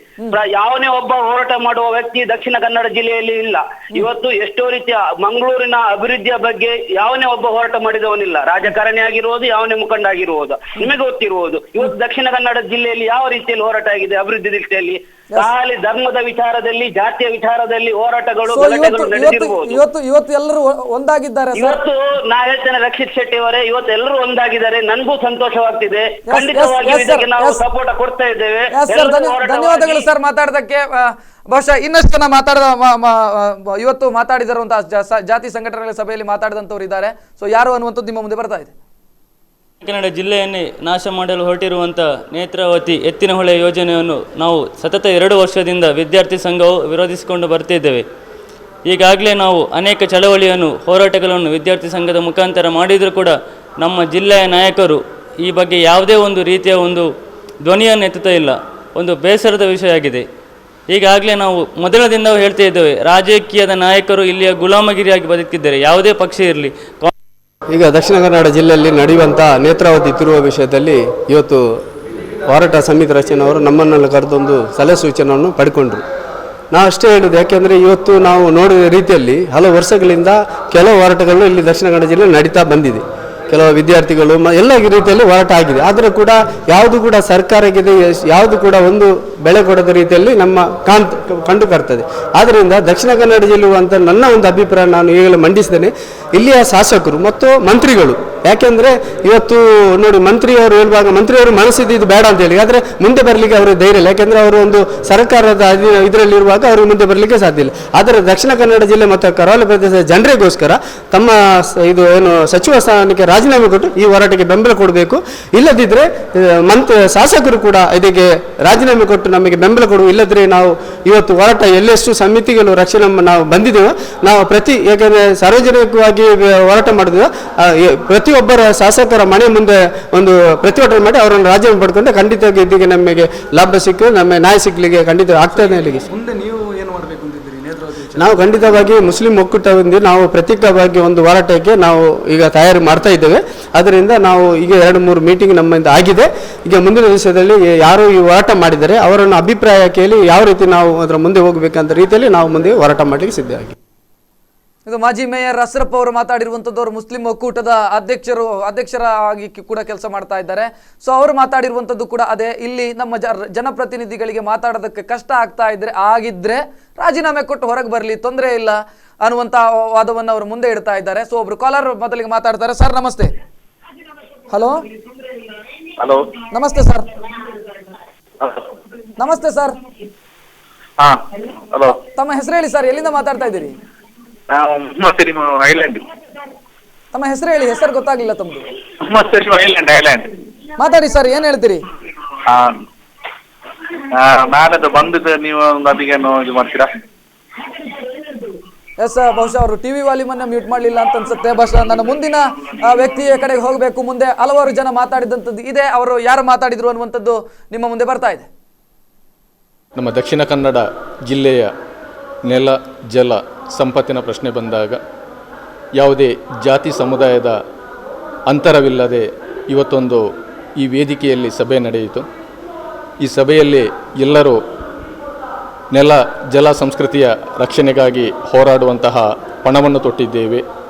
ಯಾವನೇ ಒಬ್ಬ ಹೋರಾಟ ಮಾಡುವ ವ್ಯಕ್ತಿ ದಕ್ಷಿಣ ಕನ್ನಡ ಜಿಲ್ಲೆಯಲ್ಲಿ ಇಲ್ಲ. ಇವತ್ತು ಎಷ್ಟೋ ರೀತಿಯ ಮಂಗಳೂರಿನ ಅಭಿವೃದ್ಧಿಯ ಬಗ್ಗೆ ಯಾವನೇ ಒಬ್ಬ ಹೋರಾಟ ಮಾಡಿದವನಿಲ್ಲ. ರಾಜಕಾರಣಿ ಆಗಿರುವುದು, ಯಾವನೇ ಮುಖಂಡ ಆಗಿರುವುದು, ನಿಮಗೆ ಗೊತ್ತಿರುವುದು. ಇವತ್ತು ದಕ್ಷಿಣ ಕನ್ನಡ ಜಿಲ್ಲೆಯಲ್ಲಿ ಯಾವ ರೀತಿಯಲ್ಲಿ ಹೋರಾಟ ಆಗಿದೆ ಅಭಿವೃದ್ಧಿ ದೃಷ್ಟಿಯಲ್ಲಿ? ಖಾಲಿ ಧರ್ಮದ ವಿಚಾರದಲ್ಲಿ, ಜಾತಿಯ ವಿಚಾರದಲ್ಲಿ ಹೋರಾಟಗಳು ನಡೆದಿರಬಹುದು. ಇವತ್ತು ಎಲ್ಲರೂ ಒಂದಾಗಿದ್ದಾರೆ. ಇವತ್ತು ನಾ ಹೇಳ್ತೇನೆ ರಕ್ಷಿತ್ ಶೆಟ್ಟಿ ಅವರೇ, ಇವತ್ತು ಎಲ್ಲರೂ ಒಂದಾಗಿದ್ದಾರೆ. ನನಗೂ ಸಂತೋಷವಾಗ್ತಿದೆ. ಖಂಡಿತವಾಗಿ ಇದಕ್ಕೆ ನಾವು ಸಪೋರ್ಟ್ ಕೊಡ್ತಾ ಇದ್ದೇವೆ. ಧನ್ಯವಾದಗಳು ಸರ್ ಮಾತಾಡೋದಕ್ಕೆ. ಬಹುಶಃ ಇನ್ನಷ್ಟು ಜನ ಇವತ್ತು ಮಾತಾಡಿದಿರುವಂತಹ ಜಾತಿ ಸಂಘಟನೆಗಳ ಸಭೆಯಲ್ಲಿ ಮಾತಾಡಿದಂತವ್ರು ಇದ್ದಾರೆ. ಸೊ ಯಾರು ಅನ್ನುವಂಥದ್ದು ನಿಮ್ಮ ಮುಂದೆ ಬರ್ತಾ ಇದೆ. ಕನ್ನಡ ಜಿಲ್ಲೆಯನ್ನೇ ನಾಶ ಮಾಡಲು ಹೊರಟಿರುವಂಥ ನೇತ್ರಾವತಿ ಎತ್ತಿನಹೊಳೆ ಯೋಜನೆಯನ್ನು ನಾವು ಸತತ 2 ವರ್ಷದಿಂದ ವಿದ್ಯಾರ್ಥಿ ಸಂಘವು ವಿರೋಧಿಸಿಕೊಂಡು ಬರ್ತಿದ್ದೇವೆ. ಈಗಾಗಲೇ ನಾವು ಅನೇಕ ಚಳವಳಿಯನ್ನು, ಹೋರಾಟಗಳನ್ನು ವಿದ್ಯಾರ್ಥಿ ಸಂಘದ ಮುಖಾಂತರ ಮಾಡಿದರೂ ಕೂಡ ನಮ್ಮ ಜಿಲ್ಲೆಯ ನಾಯಕರು ಈ ಬಗ್ಗೆ ಯಾವುದೇ ಒಂದು ರೀತಿಯ ಒಂದು ಧ್ವನಿಯನ್ನು ಎತ್ತುತ್ತಾ ಇಲ್ಲ. ಒಂದು ಬೇಸರದ ವಿಷಯ ಆಗಿದೆ. ಈಗಾಗಲೇ ನಾವು ಮೊದಲದಿಂದ ಹೇಳ್ತಾ ಇದ್ದೇವೆ, ರಾಜಕೀಯದ ನಾಯಕರು ಇಲ್ಲಿಯ ಗುಲಾಮಗಿರಿಯಾಗಿ ಬದುಕಿದ್ದಾರೆ, ಯಾವುದೇ ಪಕ್ಷ ಇರಲಿ. ಈಗ ದಕ್ಷಿಣ ಕನ್ನಡ ಜಿಲ್ಲೆಯಲ್ಲಿ ನಡೆಯುವಂಥ ನೇತ್ರಾವತಿ ತಿರುವ ವಿಷಯದಲ್ಲಿ ಇವತ್ತು ಹೋರಾಟ ಸಮಿತಿ ರಚನೆಯವರು ನಮ್ಮನ್ನೆಲ್ಲ ಕರೆದೊಂದು ಸಲಹೆ ಸೂಚನೆಯನ್ನು ಪಡ್ಕೊಂಡ್ರು. ನಾವು ಅಷ್ಟೇ ಹೇಳೋದು, ಯಾಕೆಂದರೆ ಇವತ್ತು ನಾವು ನೋಡಿದ ರೀತಿಯಲ್ಲಿ ಹಲವು ವರ್ಷಗಳಿಂದ ಕೆಲವು ಹೋರಾಟಗಳು ಇಲ್ಲಿ ದಕ್ಷಿಣ ಕನ್ನಡ ಜಿಲ್ಲೆಯಲ್ಲಿ ನಡೀತಾ ಬಂದಿದೆ. ಕೆಲವು ವಿದ್ಯಾರ್ಥಿಗಳು ಎಲ್ಲ ರೀತಿಯಲ್ಲಿ ಹೋರಾಟ ಆಗಿದೆ. ಆದರೂ ಕೂಡ ಯಾವುದು ಕೂಡ ಸರ್ಕಾರಕ್ಕೆ ಯಾವುದು ಕೂಡ ಒಂದು ಬೆಲೆ ಕೊಡದ ರೀತಿಯಲ್ಲಿ ನಮ್ಮ ಕಂಡು ಬರ್ತದೆ. ಆದ್ದರಿಂದ ದಕ್ಷಿಣ ಕನ್ನಡ ಜಿಲ್ಲೆ ಅಂತ ನನ್ನ ಒಂದು ಅಭಿಪ್ರಾಯ ನಾನು ಈಗಲೇ ಮಂಡಿಸಿದ್ದೇನೆ. ಇಲ್ಲಿಯ ಶಾಸಕರು ಮತ್ತು ಮಂತ್ರಿಗಳು, ಯಾಕೆಂದರೆ ಇವತ್ತು ನೋಡಿ ಮಂತ್ರಿಯವರು ಹೇಳುವಾಗ ಮಂತ್ರಿಯವರು ಮನಸ್ಸಿದ್ದು ಇದು ಬೇಡ ಅಂತ ಹೇಳಿ, ಆದರೆ ಮುಂದೆ ಬರಲಿಕ್ಕೆ ಅವರು ಧೈರ್ಯ ಇಲ್ಲ. ಯಾಕೆಂದರೆ ಅವರು ಒಂದು ಸರ್ಕಾರದ ಇದರಲ್ಲಿರುವಾಗ ಅವರು ಮುಂದೆ ಬರಲಿಕ್ಕೆ ಸಾಧ್ಯ ಇಲ್ಲ. ಆದರೆ ದಕ್ಷಿಣ ಕನ್ನಡ ಜಿಲ್ಲೆ ಮತ್ತು ಕರಾವಳಿ ಪ್ರದೇಶದ ಜನರಿಗೋಸ್ಕರ ತಮ್ಮ ಇದು ಏನು ಸಚಿವ ಸ್ಥಾನಕ್ಕೆ ರಾಜೀನಾಮೆ ಕೊಟ್ಟು ಈ ಹೋರಾಟಕ್ಕೆ ಬೆಂಬಲ ಕೊಡಬೇಕು. ಇಲ್ಲದಿದ್ದರೆ ಶಾಸಕರು ಕೂಡ ಇದಕ್ಕೆ ರಾಜೀನಾಮೆ ಕೊಟ್ಟು ನಮಗೆ ಬೆಂಬಲ ಕೊಡುವ. ಇಲ್ಲದ್ರೆ ನಾವು ಇವತ್ತು ಹೋರಾಟ ಎಲ್ಲೆಷ್ಟು ಸಮಿತಿಗಳು ರಕ್ಷಣೆ ನಾವು ಬಂದಿದ್ದೇವೆ, ನಾವು ಯಾಕೆಂದರೆ ಸಾರ್ವಜನಿಕವಾಗಿ ಹೋರಾಟ ಮಾಡಿದ್ವಿ, ಪ್ರತಿಯೊಬ್ಬರ ಶಾಸಕರ ಮನೆ ಮುಂದೆ ಒಂದು ಪ್ರತಿಭಟನೆ ಮಾಡಿ ಅವರನ್ನು ರಾಜೀನಾಮೆ ಪಡ್ಕೊಂಡು ಖಂಡಿತವಾಗಿ ಇದಕ್ಕೆ ನಮಗೆ ಲಾಭ ಸಿಕ್ಕ ನಮ್ಮ ನ್ಯಾಯ ಸಿಕ್ಕಲಿಕ್ಕೆ ಖಂಡಿತ ಆಗ್ತದೆ. ಅಲ್ಲಿಗೆ ನಾವು ಖಂಡಿತವಾಗಿ ಮುಸ್ಲಿಂ ಒಕ್ಕೂಟದಿಂದ ನಾವು ಪ್ರತ್ಯೇಕವಾಗಿ ಒಂದು ಹೋರಾಟಕ್ಕೆ ನಾವು ಈಗ ತಯಾರಿ ಮಾಡ್ತಾ ಇದ್ದೇವೆ. ಅದರಿಂದ ನಾವು ಈಗ 2-3 ಮೀಟಿಂಗ್ ನಮ್ಮಿಂದ ಆಗಿದೆ. ಈಗ ಮುಂದಿನ ದಿವಸದಲ್ಲಿ ಯಾರು ಈ ಹೋರಾಟ ಮಾಡಿದರೆ ಅವರನ್ನು ಅಭಿಪ್ರಾಯ ಕೇಳಿ ಯಾವ ರೀತಿ ನಾವು ಅದರ ಮುಂದೆ ಹೋಗಬೇಕಂತ ರೀತಿಯಲ್ಲಿ ನಾವು ಮುಂದೆ ಹೋರಾಟ ಮಾಡಲಿಕ್ಕೆ ಸಿದ್ಧವಾಗಿ. ಇದು ಮಾಜಿ ಮೇಯರ್ ಅಶ್ರಫ್ ಅವರು ಮಾತಾಡಿರುವಂಥದ್ದು. ಅವರು ಮುಸ್ಲಿಂ ಒಕ್ಕೂಟದ ಅಧ್ಯಕ್ಷರಾಗಿ ಕೂಡ ಕೆಲಸ ಮಾಡ್ತಾ ಇದ್ದಾರೆ. ಸೊ ಅವರು ಮಾತಾಡಿರುವಂಥದ್ದು ಕೂಡ ಅದೇ. ಇಲ್ಲಿ ನಮ್ಮ ಜನಪ್ರತಿನಿಧಿಗಳಿಗೆ ಮಾತಾಡೋದಕ್ಕೆ ಕಷ್ಟ ಆಗಿದ್ರೆ ರಾಜೀನಾಮೆ ಕೊಟ್ಟು ಹೊರಗೆ ಬರಲಿ, ತೊಂದರೆ ಇಲ್ಲ ಅನ್ನುವಂಥ ವಾದವನ್ನು ಅವರು ಮುಂದೆ ಇಡ್ತಾ ಇದ್ದಾರೆ. ಸೊ ಒಬ್ರು ಕಾಲರ್ ಮೊದಲಿಗೆ ಮಾತಾಡ್ತಾರೆ. ಸರ್ ನಮಸ್ತೆ. ಹಲೋ ಹಲೋ ನಮಸ್ತೆ ಸರ್. ನಮಸ್ತೆ ಸರ್. ಹಲೋ, ತಮ್ಮ ಹೆಸರು ಹೇಳಿ ಸರ್, ಎಲ್ಲಿಂದ ಮಾತಾಡ್ತಾ ಇದ್ದೀರಿ? ಐಲ್ಯಾಂಡ್. ತಮ್ಮ ಹೆಸರು ಹೇಳಿ, ಹೆಸರು ಗೊತ್ತಾಗ್ಲಿಲ್ಲ ತಮ್ಮದು. ಐಲ್ಯಾಂಡ್ ಮಾತಾಡಿ ಸರ್, ಏನ್ ಹೇಳ್ತೀರಿ? ನಾನದು ಬಂದಿದ್ದೆ, ನೀವು ಅದಕ್ಕೆ ಇದು ಮಾಡ್ತೀರಾ? ಎಸ್, ಬಹುಶಃ ಅವರು ಟಿವಿ ವಾಲ್ಯೂಮ್ ಅನ್ನ ಮ್ಯೂಟ್ ಮಾಡಲಿಲ್ಲ ಅಂತ ಅನ್ಸುತ್ತೆ. ಬಹುಶಃ ನನ್ನ ಮುಂದಿನ ವ್ಯಕ್ತಿಯ ಕಡೆಗೆ ಹೋಗಬೇಕು. ಮುಂದೆ ಹಲವಾರು ಜನ ಮಾತಾಡಿದಂಥದ್ದು ಇದೆ. ಅವರು ಯಾರು ಮಾತಾಡಿದ್ರು ಅನ್ನುವಂಥದ್ದು ನಿಮ್ಮ ಮುಂದೆ ಬರ್ತಾ ಇದೆ. ನಮ್ಮ ದಕ್ಷಿಣ ಕನ್ನಡ ಜಿಲ್ಲೆಯ ನೆಲ ಜಲ ಸಂಪತ್ತಿನ ಪ್ರಶ್ನೆ ಬಂದಾಗ ಯಾವುದೇ ಜಾತಿ ಸಮುದಾಯದ ಅಂತರವಿಲ್ಲದೆ ಇವತ್ತೊಂದು ಈ ವೇದಿಕೆಯಲ್ಲಿ ಸಭೆ ನಡೆಯಿತು. ಈ ಸಭೆಯಲ್ಲಿ ಎಲ್ಲರೂ ನೆಲ ಜಲ ಸಂಸ್ಕೃತಿಯ ರಕ್ಷಣೆಗಾಗಿ ಹೋರಾಡುವಂತಹ ಪಣವನ್ನು ತೊಟ್ಟಿದ್ದೇವೆ.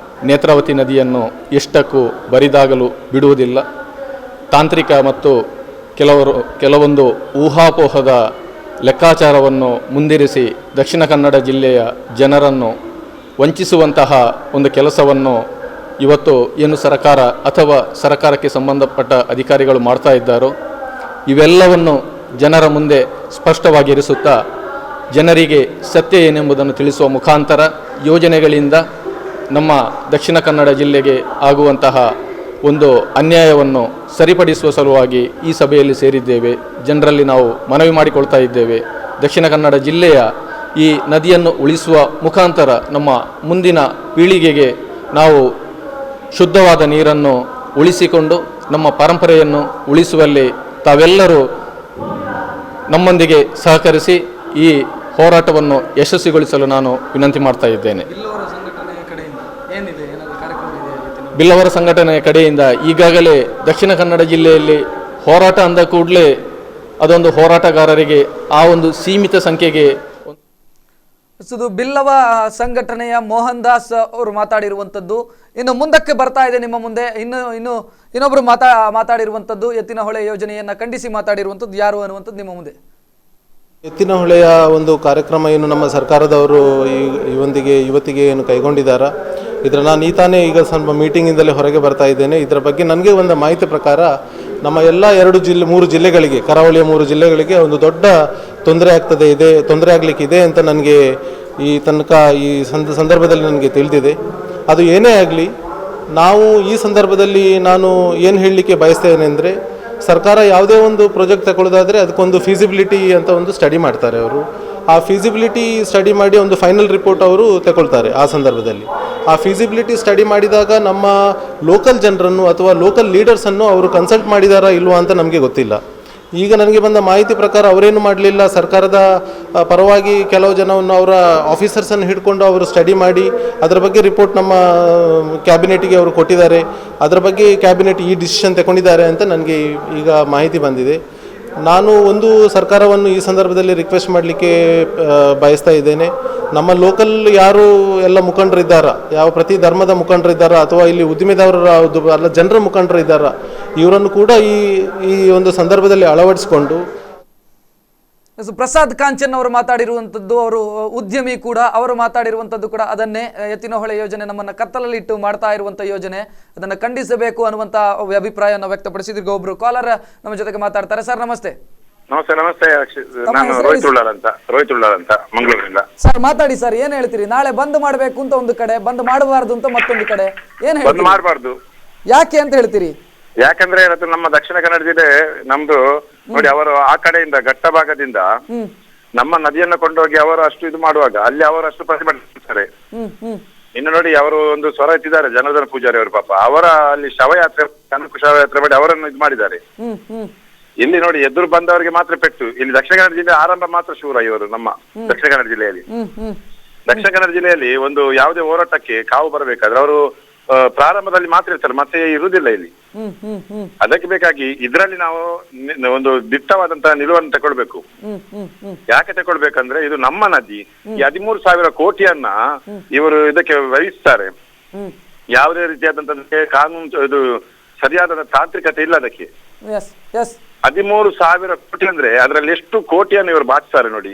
ನೇತ್ರಾವತಿ ನದಿಯನ್ನು ಎಷ್ಟಕ್ಕೂ ಬರಿದಾಗಲು ಬಿಡುವುದಿಲ್ಲ. ತಾಂತ್ರಿಕ ಮತ್ತು ಕೆಲವೊಂದು ಊಹಾಪೋಹದ ಲೆಕ್ಕಾಚಾರವನ್ನು ಮುಂದಿರಿಸಿ ದಕ್ಷಿಣ ಕನ್ನಡ ಜಿಲ್ಲೆಯ ಜನರನ್ನು ವಂಚಿಸುವಂತಹ ಒಂದು ಕೆಲಸವನ್ನು ಇವತ್ತು ಏನು ಸರ್ಕಾರ ಅಥವಾ ಸರ್ಕಾರಕ್ಕೆ ಸಂಬಂಧಪಟ್ಟ ಅಧಿಕಾರಿಗಳು ಮಾಡ್ತಾ ಇದ್ದಾರೋ ಇವೆಲ್ಲವನ್ನು ಜನರ ಮುಂದೆ ಸ್ಪಷ್ಟವಾಗಿರಿಸುತ್ತಾ ಜನರಿಗೆ ಸತ್ಯ ಏನೆಂಬುದನ್ನು ತಿಳಿಸುವ ಮುಖಾಂತರ ಯೋಜನೆಗಳಿಂದ ನಮ್ಮ ದಕ್ಷಿಣ ಕನ್ನಡ ಜಿಲ್ಲೆಗೆ ಆಗುವಂತಹ ಒಂದು ಅನ್ಯಾಯವನ್ನು ಸರಿಪಡಿಸುವ ಸಲುವಾಗಿ ಈ ಸಭೆಯಲ್ಲಿ ಸೇರಿದ್ದೇವೆ. ಜನರಲ್ಲಿ ನಾವು ಮನವಿ ಮಾಡಿಕೊಳ್ತಾ ಇದ್ದೇವೆ. ದಕ್ಷಿಣ ಕನ್ನಡ ಜಿಲ್ಲೆಯ ಈ ನದಿಯನ್ನು ಉಳಿಸುವ ಮುಖಾಂತರ ನಮ್ಮ ಮುಂದಿನ ಪೀಳಿಗೆಗೆ ನಾವು ಶುದ್ಧವಾದ ನೀರನ್ನು ಉಳಿಸಿಕೊಂಡು ನಮ್ಮ ಪರಂಪರೆಯನ್ನು ಉಳಿಸುವಲ್ಲಿ ತಾವೆಲ್ಲರೂ ನಮ್ಮೊಂದಿಗೆ ಸಹಕರಿಸಿ ಈ ಹೋರಾಟವನ್ನು ಯಶಸ್ವಿಗೊಳಿಸಲು ನಾನು ವಿನಂತಿ ಮಾಡ್ತಾ ಇದ್ದೇನೆ. ಬಿಲ್ಲವರ ಸಂಘಟನೆಯ ಕಡೆಯಿಂದ ಈಗಾಗಲೇ ದಕ್ಷಿಣ ಕನ್ನಡ ಜಿಲ್ಲೆಯಲ್ಲಿ ಹೋರಾಟ ಅಂದ ಕೂಡಲೇ ಅದೊಂದು ಹೋರಾಟಗಾರರಿಗೆ ಆ ಒಂದು ಸೀಮಿತ ಸಂಖ್ಯೆಗೆ ಬಿಲ್ಲವ ಸಂಘಟನೆಯ ಮೋಹನ್ ದಾಸ್ ಅವರು ಮಾತಾಡಿರುವಂಥದ್ದು. ಇನ್ನು ಮುಂದಕ್ಕೆ ಬರ್ತಾ ಇದೆ ನಿಮ್ಮ ಮುಂದೆ ಇನ್ನೊಬ್ರು ಮಾತಾಡಿರುವಂಥದ್ದು. ಎತ್ತಿನಹೊಳೆ ಯೋಜನೆಯನ್ನು ಖಂಡಿಸಿ ಮಾತಾಡಿರುವಂಥದ್ದು ಯಾರು ಅನ್ನುವಂಥದ್ದು ನಿಮ್ಮ ಮುಂದೆ. ಎತ್ತಿನಹೊಳೆಯ ಒಂದು ಕಾರ್ಯಕ್ರಮ ಏನು ನಮ್ಮ ಸರ್ಕಾರದವರು ಇವತ್ತಿಗೆ ಏನು ಕೈಗೊಂಡಿದ್ದಾರೆ, ನಾನು ತಾನೇ ಈಗ ಸ್ವಲ್ಪ ಮೀಟಿಂಗಿಂದಲೇ ಹೊರಗೆ ಬರ್ತಾ ಇದ್ದೇನೆ. ಇದರ ಬಗ್ಗೆ ನನಗೆ ಒಂದು ಮಾಹಿತಿ ಪ್ರಕಾರ ನಮ್ಮ ಎಲ್ಲ 3 ಜಿಲ್ಲೆಗಳಿಗೆ, ಕರಾವಳಿಯ 3 ಜಿಲ್ಲೆಗಳಿಗೆ ಒಂದು ದೊಡ್ಡ ತೊಂದರೆ ಆಗಲಿಕ್ಕಿದೆ ಅಂತ ನನಗೆ ಈ ತನಕ ಈ ಸಂದರ್ಭದಲ್ಲಿ ನನಗೆ ತಿಳಿದಿದೆ. ಅದು ಏನೇ ಆಗಲಿ, ನಾವು ಈ ಸಂದರ್ಭದಲ್ಲಿ ನಾನು ಏನು ಹೇಳಲಿಕ್ಕೆ ಬಯಸ್ತೇನೆ ಅಂದರೆ, ಸರ್ಕಾರ ಯಾವುದೇ ಒಂದು ಪ್ರಾಜೆಕ್ಟ್ ತಗೊಳ್ಳೋದಾದರೆ ಅದಕ್ಕೊಂದು ಫೀಸಿಬಿಲಿಟಿ ಅಂತ ಒಂದು ಸ್ಟಡಿ ಮಾಡ್ತಾರೆ ಅವರು. ಆ ಫೀಸಿಬಿಲಿಟಿ ಸ್ಟಡಿ ಮಾಡಿ ಒಂದು ಫೈನಲ್ ರಿಪೋರ್ಟ್ ಅವರು ತಗೊಳ್ತಾರೆ. ಆ ಸಂದರ್ಭದಲ್ಲಿ ಆ ಫೀಸಿಬಿಲಿಟಿ ಸ್ಟಡಿ ಮಾಡಿದಾಗ ನಮ್ಮ ಲೋಕಲ್ ಜನರನ್ನು ಅಥವಾ ಲೋಕಲ್ ಲೀಡರ್ಸನ್ನು ಅವರು ಕನ್ಸಲ್ಟ್ ಮಾಡಿದಾರಾ ಇಲ್ವಾ ಅಂತ ನಮಗೆ ಗೊತ್ತಿಲ್ಲ. ಈಗ ನನಗೆ ಬಂದ ಮಾಹಿತಿ ಪ್ರಕಾರ ಅವರೇನು ಮಾಡಲಿಲ್ಲ, ಸರ್ಕಾರದ ಪರವಾಗಿ ಕೆಲವು ಜನವನ್ನು ಅವರ ಆಫೀಸರ್ಸನ್ನು ಹಿಡ್ಕೊಂಡು ಅವರು ಸ್ಟಡಿ ಮಾಡಿ ಅದರ ಬಗ್ಗೆ ರಿಪೋರ್ಟ್ ನಮ್ಮ ಕ್ಯಾಬಿನೆಟ್ಗೆ ಅವರು ಕೊಟ್ಟಿದ್ದಾರೆ. ಅದರ ಬಗ್ಗೆ ಕ್ಯಾಬಿನೆಟ್ ಈ ಡಿಸಿಷನ್ ತಗೊಂಡಿದ್ದಾರೆ ಅಂತ ನನಗೆ ಈಗ ಮಾಹಿತಿ ಬಂದಿದೆ. ನಾನು ಒಂದು ಸರ್ಕಾರವನ್ನು ಈ ಸಂದರ್ಭದಲ್ಲಿ ರಿಕ್ವೆಸ್ಟ್ ಮಾಡಲಿಕ್ಕೆ ಬಯಸ್ತಾ ಇದ್ದೇನೆ. ನಮ್ಮ ಲೋಕಲ್ ಯಾರು ಎಲ್ಲ ಮುಖಂಡರಿದ್ದಾರಾ, ಯಾವ ಪ್ರತಿ ಧರ್ಮದ ಮುಖಂಡರಿದ್ದಾರಾ ಅಥವಾ ಇಲ್ಲಿ ಉದ್ದಿಮೆದಾರರ ಅಲ್ಲ ಜನರ ಮುಖಂಡರಿದ್ದಾರಾ, ಇವರನ್ನು ಕೂಡ ಈ ಒಂದು ಸಂದರ್ಭದಲ್ಲಿ ಅಳವಡಿಸಿಕೊಂಡು. ಪ್ರಸಾದ್ ಕಾಂಚನ್ ಅವರು ಮಾತಾಡಿರುವಂಥದ್ದು, ಅವರು ಉದ್ಯಮಿ ಕೂಡ, ಅವರು ಮಾತಾಡಿರುವಂಥದ್ದು ಕೂಡ ಅದನ್ನೇ. ಎತ್ತಿನಹೊಳೆ ಯೋಜನೆ ನಮ್ಮನ್ನು ಕತ್ತಲಲ್ಲಿ ಇಟ್ಟು ಮಾಡ್ತಾ ಇರುವಂಥ ಯೋಜನೆ, ಅದನ್ನು ಖಂಡಿಸಬೇಕು ಅನ್ನುವಂಥ ಅಭಿಪ್ರಾಯವನ್ನು ವ್ಯಕ್ತಪಡಿಸಿದ್ರು. ಒಬ್ರು ಕಾಲರ್ ನಮ್ಮ ಜೊತೆಗೆ ಮಾತಾಡ್ತಾರೆ. ಸರ್ ನಮಸ್ತೆ. ನಮಸ್ತೆ. ನಮಸ್ತೆ. ನಾನು ರೋಹಿತ್ ಉಳ್ಳಾರ್ ಅಂತ ಮಂಗಳೂರಿನಿಂದ. ಸರ್ ಮಾತಾಡಿ ಸರ್, ಏನ್ ಹೇಳ್ತೀರಿ? ನಾಳೆ ಬಂದ್ ಮಾಡಬೇಕು ಅಂತ ಒಂದು ಕಡೆ, ಬಂದ್ ಮಾಡಬಾರ್ದು ಅಂತ ಮತ್ತೊಂದು ಕಡೆ, ಏನ್ ಬಂದ್ ಮಾಡಬಾರ್ದು ಯಾಕೆ ಅಂತ ಹೇಳ್ತೀರಿ? ಯಾಕಂದ್ರೆ ಅದು ನಮ್ಮ ದಕ್ಷಿಣ ಕನ್ನಡ ಜಿಲ್ಲೆ ನಮ್ದು ನೋಡಿ, ಅವರು ಆ ಕಡೆಯಿಂದ ಘಟ್ಟ ಭಾಗದಿಂದ ನಮ್ಮ ನದಿಯನ್ನು ಕೊಂಡೋಗಿ ಅವರು ಅಷ್ಟು ಇದು ಮಾಡುವಾಗ ಅಲ್ಲಿ ಅವರು ಅಷ್ಟು ಪ್ರತಿಭಟಿಸ್ತಾರೆ. ಇನ್ನು ನೋಡಿ, ಅವರು ಒಂದು ಸ್ವರ ಎತ್ತಿದ್ದಾರೆ ಜನಾರ್ದನ ಪೂಜಾರಿ ಅವರು, ಪಾಪ ಅವರ ಅಲ್ಲಿ ಶವಯಾತ್ರೆ, ಶವಯಾತ್ರೆ ಮಾಡಿ ಅವರನ್ನು ಇದು ಮಾಡಿದ್ದಾರೆ. ಇಲ್ಲಿ ನೋಡಿ, ಎದುರು ಬಂದವರಿಗೆ ಮಾತ್ರ ಪೆಟ್ಟು. ಇಲ್ಲಿ ದಕ್ಷಿಣ ಕನ್ನಡ ಜಿಲ್ಲೆ ಆರಂಭ ಮಾತ್ರ ಶೂರ ಇವರು. ನಮ್ಮ ದಕ್ಷಿಣ ಕನ್ನಡ ಜಿಲ್ಲೆಯಲ್ಲಿ ದಕ್ಷಿಣ ಕನ್ನಡ ಜಿಲ್ಲೆಯಲ್ಲಿ ಒಂದು ಯಾವುದೇ ಹೋರಾಟಕ್ಕೆ ಕಾವು ಬರಬೇಕಾದ್ರೆ ಅವರು ಪ್ರಾರಂಭದಲ್ಲಿ ಮಾತ್ರ ಇರ್ತಾರೆ, ಮತ್ತೆ ಇರುವುದಿಲ್ಲ ಇಲ್ಲಿ. ಅದಕ್ಕೆ ಬೇಕಾಗಿ ಇದರಲ್ಲಿ ನಾವು ಒಂದು ದಿಟ್ಟವಾದಂತಹ ನಿಲುವನ್ನು ತಗೊಳ್ಬೇಕು. ಯಾಕೆ ತಗೊಳ್ಬೇಕಂದ್ರೆ ಇದು ನಮ್ಮ ನದಿ. ಈ 13,000 ಕೋಟಿಯನ್ನ ಇವರು ಇದಕ್ಕೆ ವಹಿಸ್ತಾರೆ. ಯಾವುದೇ ರೀತಿಯಾದಂತಹ ಕಾನೂನು ಇದು ಸರಿಯಾದ ತಾಂತ್ರಿಕತೆ ಇಲ್ಲ ಅದಕ್ಕೆ. 13,000 ಕೋಟಿ ಅಂದ್ರೆ ಅದರಲ್ಲಿ ಎಷ್ಟು ಕೋಟಿಯನ್ನು ಇವರು ಬಾಚಿಸ್ತಾರೆ ನೋಡಿ.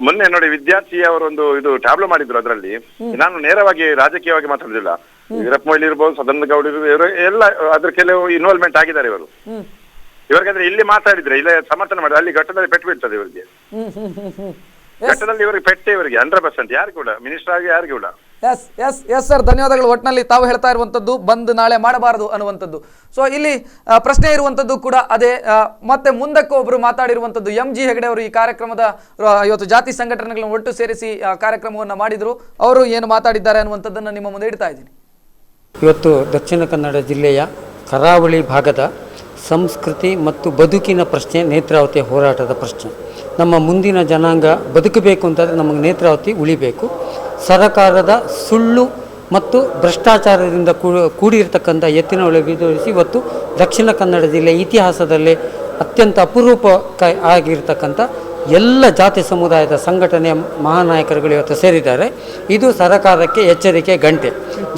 ಮೊನ್ನೆ ನೋಡಿ, ವಿದ್ಯಾರ್ಥಿಯವರೊಂದು ಇದು ಟ್ಯಾಬ್ಲೋ ಮಾಡಿದ್ರು. ಅದರಲ್ಲಿ ನಾನು ನೇರವಾಗಿ ರಾಜಕೀಯವಾಗಿ ಮಾತಾಡುದಿಲ್ಲ, ವೀರಪ್ಪ ಮೊಯ್ಲಿ ಇರ್ಬೋದು, ಸದಾನಂದ ಗೌಡ ಇವರು ಎಲ್ಲ ಅದ್ರ ಕೆಲವು ಇನ್ವಾಲ್ವ್ಮೆಂಟ್ ಆಗಿದ್ದಾರೆ ಇವರು. ಇವರಿಗಾದ್ರೆ ಇಲ್ಲಿ ಮಾತಾಡಿದ್ರೆ ಇಲ್ಲ ಸಮರ್ಥನೆ ಮಾಡಿ, ಅಲ್ಲಿ ಘಟ್ಟದಲ್ಲಿ ಪೆಟ್ಟು ಬೀಳ್ತದೆ ಇವರಿಗೆ. ಘಟ್ಟದಲ್ಲಿ ಇವರಿಗೆ ಪೆಟ್ಟೆ, ಇವರಿಗೆ 100%. ಯಾರು ಕೂಡ ಮಿನಿಸ್ಟರ್ ಆಗಿ ಯಾರು ಕೂಡ. ಎಸ್ ಸರ್, ಧನ್ಯವಾದಗಳು. ಒಟ್ಟಿನಲ್ಲಿ ತಾವು ಹೇಳ್ತಾ ಇರುವಂತದ್ದು ಬಂದ್ ನಾಳೆ ಮಾಡಬಾರದು ಅನ್ನುವಂಥದ್ದು. ಸೊ ಇಲ್ಲಿ ಪ್ರಶ್ನೆ ಇರುವಂತದ್ದು ಕೂಡ ಅದೇ. ಮತ್ತೆ ಮುಂದಕ್ಕೆ ಒಬ್ರು ಮಾತಾಡಿರುವಂತದ್ದು MG ಹೆಗಡೆ ಅವರು. ಈ ಕಾರ್ಯಕ್ರಮದ ಇವತ್ತು ಜಾತಿ ಸಂಘಟನೆಗಳನ್ನು ಒಟ್ಟು ಸೇರಿಸಿ ಕಾರ್ಯಕ್ರಮವನ್ನು ಮಾಡಿದ್ರು. ಅವರು ಏನು ಮಾತಾಡಿದ್ದಾರೆ ಅನ್ನುವಂಥದ್ದನ್ನು ನಿಮ್ಮ ಮುಂದೆ ಇಡ್ತಾ ಇದ್ದೀನಿ. ಇವತ್ತು ದಕ್ಷಿಣ ಕನ್ನಡ ಜಿಲ್ಲೆಯ ಕರಾವಳಿ ಭಾಗದ ಸಂಸ್ಕೃತಿ ಮತ್ತು ಬದುಕಿನ ಪ್ರಶ್ನೆ ನೇತ್ರಾವತಿಯ ಹೋರಾಟದ ಪ್ರಶ್ನೆ. ನಮ್ಮ ಮುಂದಿನ ಜನಾಂಗ ಬದುಕಬೇಕು ಅಂತಂದರೆ ನಮಗೆ ನೇತ್ರಾವತಿ ಉಳಿಬೇಕು. ಸರಕಾರದ ಸುಳ್ಳು ಮತ್ತು ಭ್ರಷ್ಟಾಚಾರದಿಂದ ಕೂಡಿರ್ತಕ್ಕಂಥ ಎತ್ತಿನಹೊಳೆ ವಿರೋಧಿಸಿ ಇವತ್ತು ದಕ್ಷಿಣ ಕನ್ನಡ ಜಿಲ್ಲೆ ಇತಿಹಾಸದಲ್ಲೇ ಅತ್ಯಂತ ಅಪರೂಪ ಆಗಿರ್ತಕ್ಕಂಥ ಎಲ್ಲ ಜಾತಿ ಸಮುದಾಯದ ಸಂಘಟನೆಯ ಮಹಾನಾಯಕರುಗಳು ಇವತ್ತು ಸೇರಿದ್ದಾರೆ. ಇದು ಸರಕಾರಕ್ಕೆ ಎಚ್ಚರಿಕೆ ಗಂಟೆ.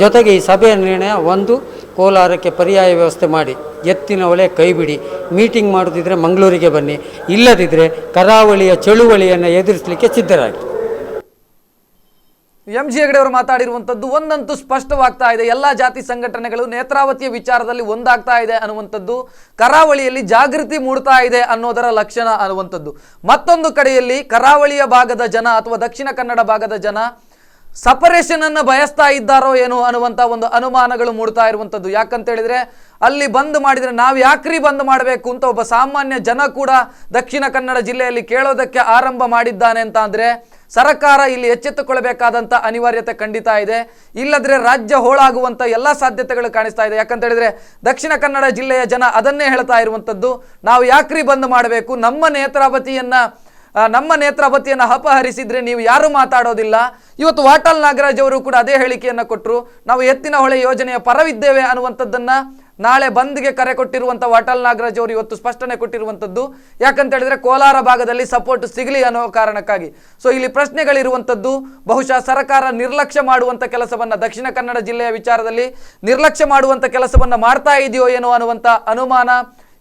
ಜೊತೆಗೆ ಈ ಸಭೆಯ ನಿರ್ಣಯ ಒಂದು, ಕೋಲಾರಕ್ಕೆ ಪರ್ಯಾಯ ವ್ಯವಸ್ಥೆ ಮಾಡಿ ಎತ್ತಿನಹೊಳೆ ಕೈಬಿಡಿ. ಮೀಟಿಂಗ್ ಮಾಡೋದಿದ್ರೆ ಮಂಗಳೂರಿಗೆ ಬನ್ನಿ, ಇಲ್ಲದಿದ್ದರೆ ಕರಾವಳಿಯ ಚಳುವಳಿಯನ್ನು ಎದುರಿಸಲಿಕ್ಕೆ ಸಿದ್ಧರಾಗಿ. MG ಹೆಗಡೆ ಅವರು ಮಾತಾಡಿರುವಂಥದ್ದು ಒಂದಂತೂ ಸ್ಪಷ್ಟವಾಗ್ತಾ ಇದೆ, ಎಲ್ಲ ಜಾತಿ ಸಂಘಟನೆಗಳು ನೇತ್ರಾವತಿಯ ವಿಚಾರದಲ್ಲಿ ಒಂದಾಗ್ತಾ ಇದೆ ಅನ್ನುವಂಥದ್ದು, ಕರಾವಳಿಯಲ್ಲಿ ಜಾಗೃತಿ ಮೂಡ್ತಾ ಇದೆ ಅನ್ನೋದರ ಲಕ್ಷಣ ಅನ್ನುವಂಥದ್ದು. ಮತ್ತೊಂದು ಕಡೆಯಲ್ಲಿ ಕರಾವಳಿಯ ಭಾಗದ ಜನ ಅಥವಾ ದಕ್ಷಿಣ ಕನ್ನಡ ಭಾಗದ ಜನ ಸಪರೇಷನ್ ಅನ್ನು ಬಯಸ್ತಾ ಇದ್ದಾರೋ ಏನೋ ಅನ್ನುವಂಥ ಒಂದು ಅನುಮಾನಗಳು ಮೂಡ್ತಾ ಇರುವಂಥದ್ದು. ಯಾಕಂತ ಹೇಳಿದ್ರೆ ಅಲ್ಲಿ ಬಂದ್ ಮಾಡಿದರೆ ನಾವು ಯಾಕ್ರಿ ಬಂದ್ ಮಾಡಬೇಕು ಅಂತ ಒಬ್ಬ ಸಾಮಾನ್ಯ ಜನ ಕೂಡ ದಕ್ಷಿಣ ಕನ್ನಡ ಜಿಲ್ಲೆಯಲ್ಲಿ ಕೇಳೋದಕ್ಕೆ ಆರಂಭ ಮಾಡಿದ್ದಾನೆ ಅಂತ ಅಂದರೆ ಸರ್ಕಾರ ಇಲ್ಲಿ ಎಚ್ಚೆತ್ತುಕೊಳ್ಳಬೇಕಾದಂಥ ಅನಿವಾರ್ಯತೆ ಖಂಡಿತ ಇದೆ. ಇಲ್ಲದ್ರೆ ರಾಜ್ಯ ಹೋಳಾಗುವಂಥ ಎಲ್ಲ ಸಾಧ್ಯತೆಗಳು ಕಾಣಿಸ್ತಾ ಇದೆ. ಯಾಕಂತ ಹೇಳಿದ್ರೆ ದಕ್ಷಿಣ ಕನ್ನಡ ಜಿಲ್ಲೆಯ ಜನ ಅದನ್ನೇ ಹೇಳ್ತಾ ಇರುವಂಥದ್ದು, ನಾವು ಯಾಕ್ರಿ ಬಂದ್ ಮಾಡಬೇಕು, ನಮ್ಮ ನೇತ್ರಾವತಿಯನ್ನು ಅಪಹರಿಸಿದ್ರೆ ನೀವು ಯಾರು ಮಾತಾಡೋದಿಲ್ಲ. ಇವತ್ತು ವಾಟಾಳ್ ನಾಗರಾಜ್ ಅವರು ಕೂಡ ಅದೇ ಹೇಳಿಕೆಯನ್ನು ಕೊಟ್ಟರು, ನಾವು ಎತ್ತಿನಹೊಳೆ ಯೋಜನೆಯ ಪರವಿದ್ದೇವೆ ಅನ್ನುವಂಥದ್ದನ್ನು ನಾಳೆ ಬಂದ್ಗೆ ಕರೆ ಕೊಟ್ಟಿರುವಂಥ ವಾಟಾಳ್ ನಾಗರಾಜ್ ಅವರು ಇವತ್ತು ಸ್ಪಷ್ಟನೆ ಕೊಟ್ಟಿರುವಂಥದ್ದು. ಯಾಕಂತ ಹೇಳಿದ್ರೆ ಕೋಲಾರ ಭಾಗದಲ್ಲಿ ಸಪೋರ್ಟ್ ಸಿಗಲಿ ಅನ್ನೋ ಕಾರಣಕ್ಕಾಗಿ. ಸೊ ಇಲ್ಲಿ ಪ್ರಶ್ನೆಗಳಿರುವಂಥದ್ದು, ಬಹುಶಃ ಸರ್ಕಾರ ನಿರ್ಲಕ್ಷ್ಯ ಮಾಡುವಂಥ ಕೆಲಸವನ್ನು, ದಕ್ಷಿಣ ಕನ್ನಡ ಜಿಲ್ಲೆಯ ವಿಚಾರದಲ್ಲಿ ನಿರ್ಲಕ್ಷ್ಯ ಮಾಡುವಂಥ ಕೆಲಸವನ್ನು ಮಾಡ್ತಾ ಇದೆಯೋ ಏನೋ ಅನ್ನುವಂಥ ಅನುಮಾನ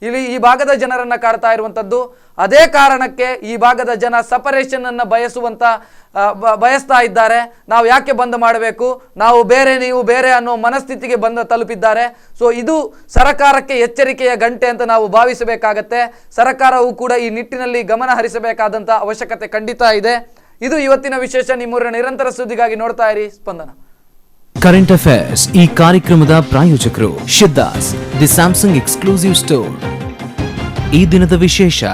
ಇಲ್ಲಿ ಈ ಭಾಗದ ಜನರನ್ನ ಕಾಡ್ತಾ ಇರುವಂಥದ್ದು. ಅದೇ ಕಾರಣಕ್ಕೆ ಈ ಭಾಗದ ಜನ ಸಪರೇಷನ್ ಅನ್ನು ಬಯಸ್ತಾ ಇದ್ದಾರೆ. ನಾವು ಯಾಕೆ ಬಂದ್ ಮಾಡಬೇಕು, ನಾವು ಬೇರೆ ನೀವು ಬೇರೆ ಅನ್ನೋ ಮನಸ್ಥಿತಿಗೆ ತಲುಪಿದ್ದಾರೆ. ಸೊ ಇದು ಸರ್ಕಾರಕ್ಕೆ ಎಚ್ಚರಿಕೆಯ ಗಂಟೆ ಅಂತ ನಾವು ಭಾವಿಸಬೇಕಾಗತ್ತೆ. ಸರ್ಕಾರವು ಕೂಡ ಈ ನಿಟ್ಟಿನಲ್ಲಿ ಗಮನ ಹರಿಸಬೇಕಾದಂಥ ಅವಶ್ಯಕತೆ ಖಂಡಿತ ಇದೆ. ಇದು ಇವತ್ತಿನ ವಿಶೇಷ. ನಿಮ್ಮೂರಿನ ನಿರಂತರ ಸುದ್ದಿಗಾಗಿ ನೋಡ್ತಾ ಇರಿ ಸ್ಪಂದನ. ಕರೆಂಟ್ ಅಫೇರ್ಸ್ ಈ ಕಾರ್ಯಕ್ರಮದ ಪ್ರಾಯೋಜಕರು Siddhas the Samsung exclusive store. ಈ ದಿನದ ವಿಶೇಷ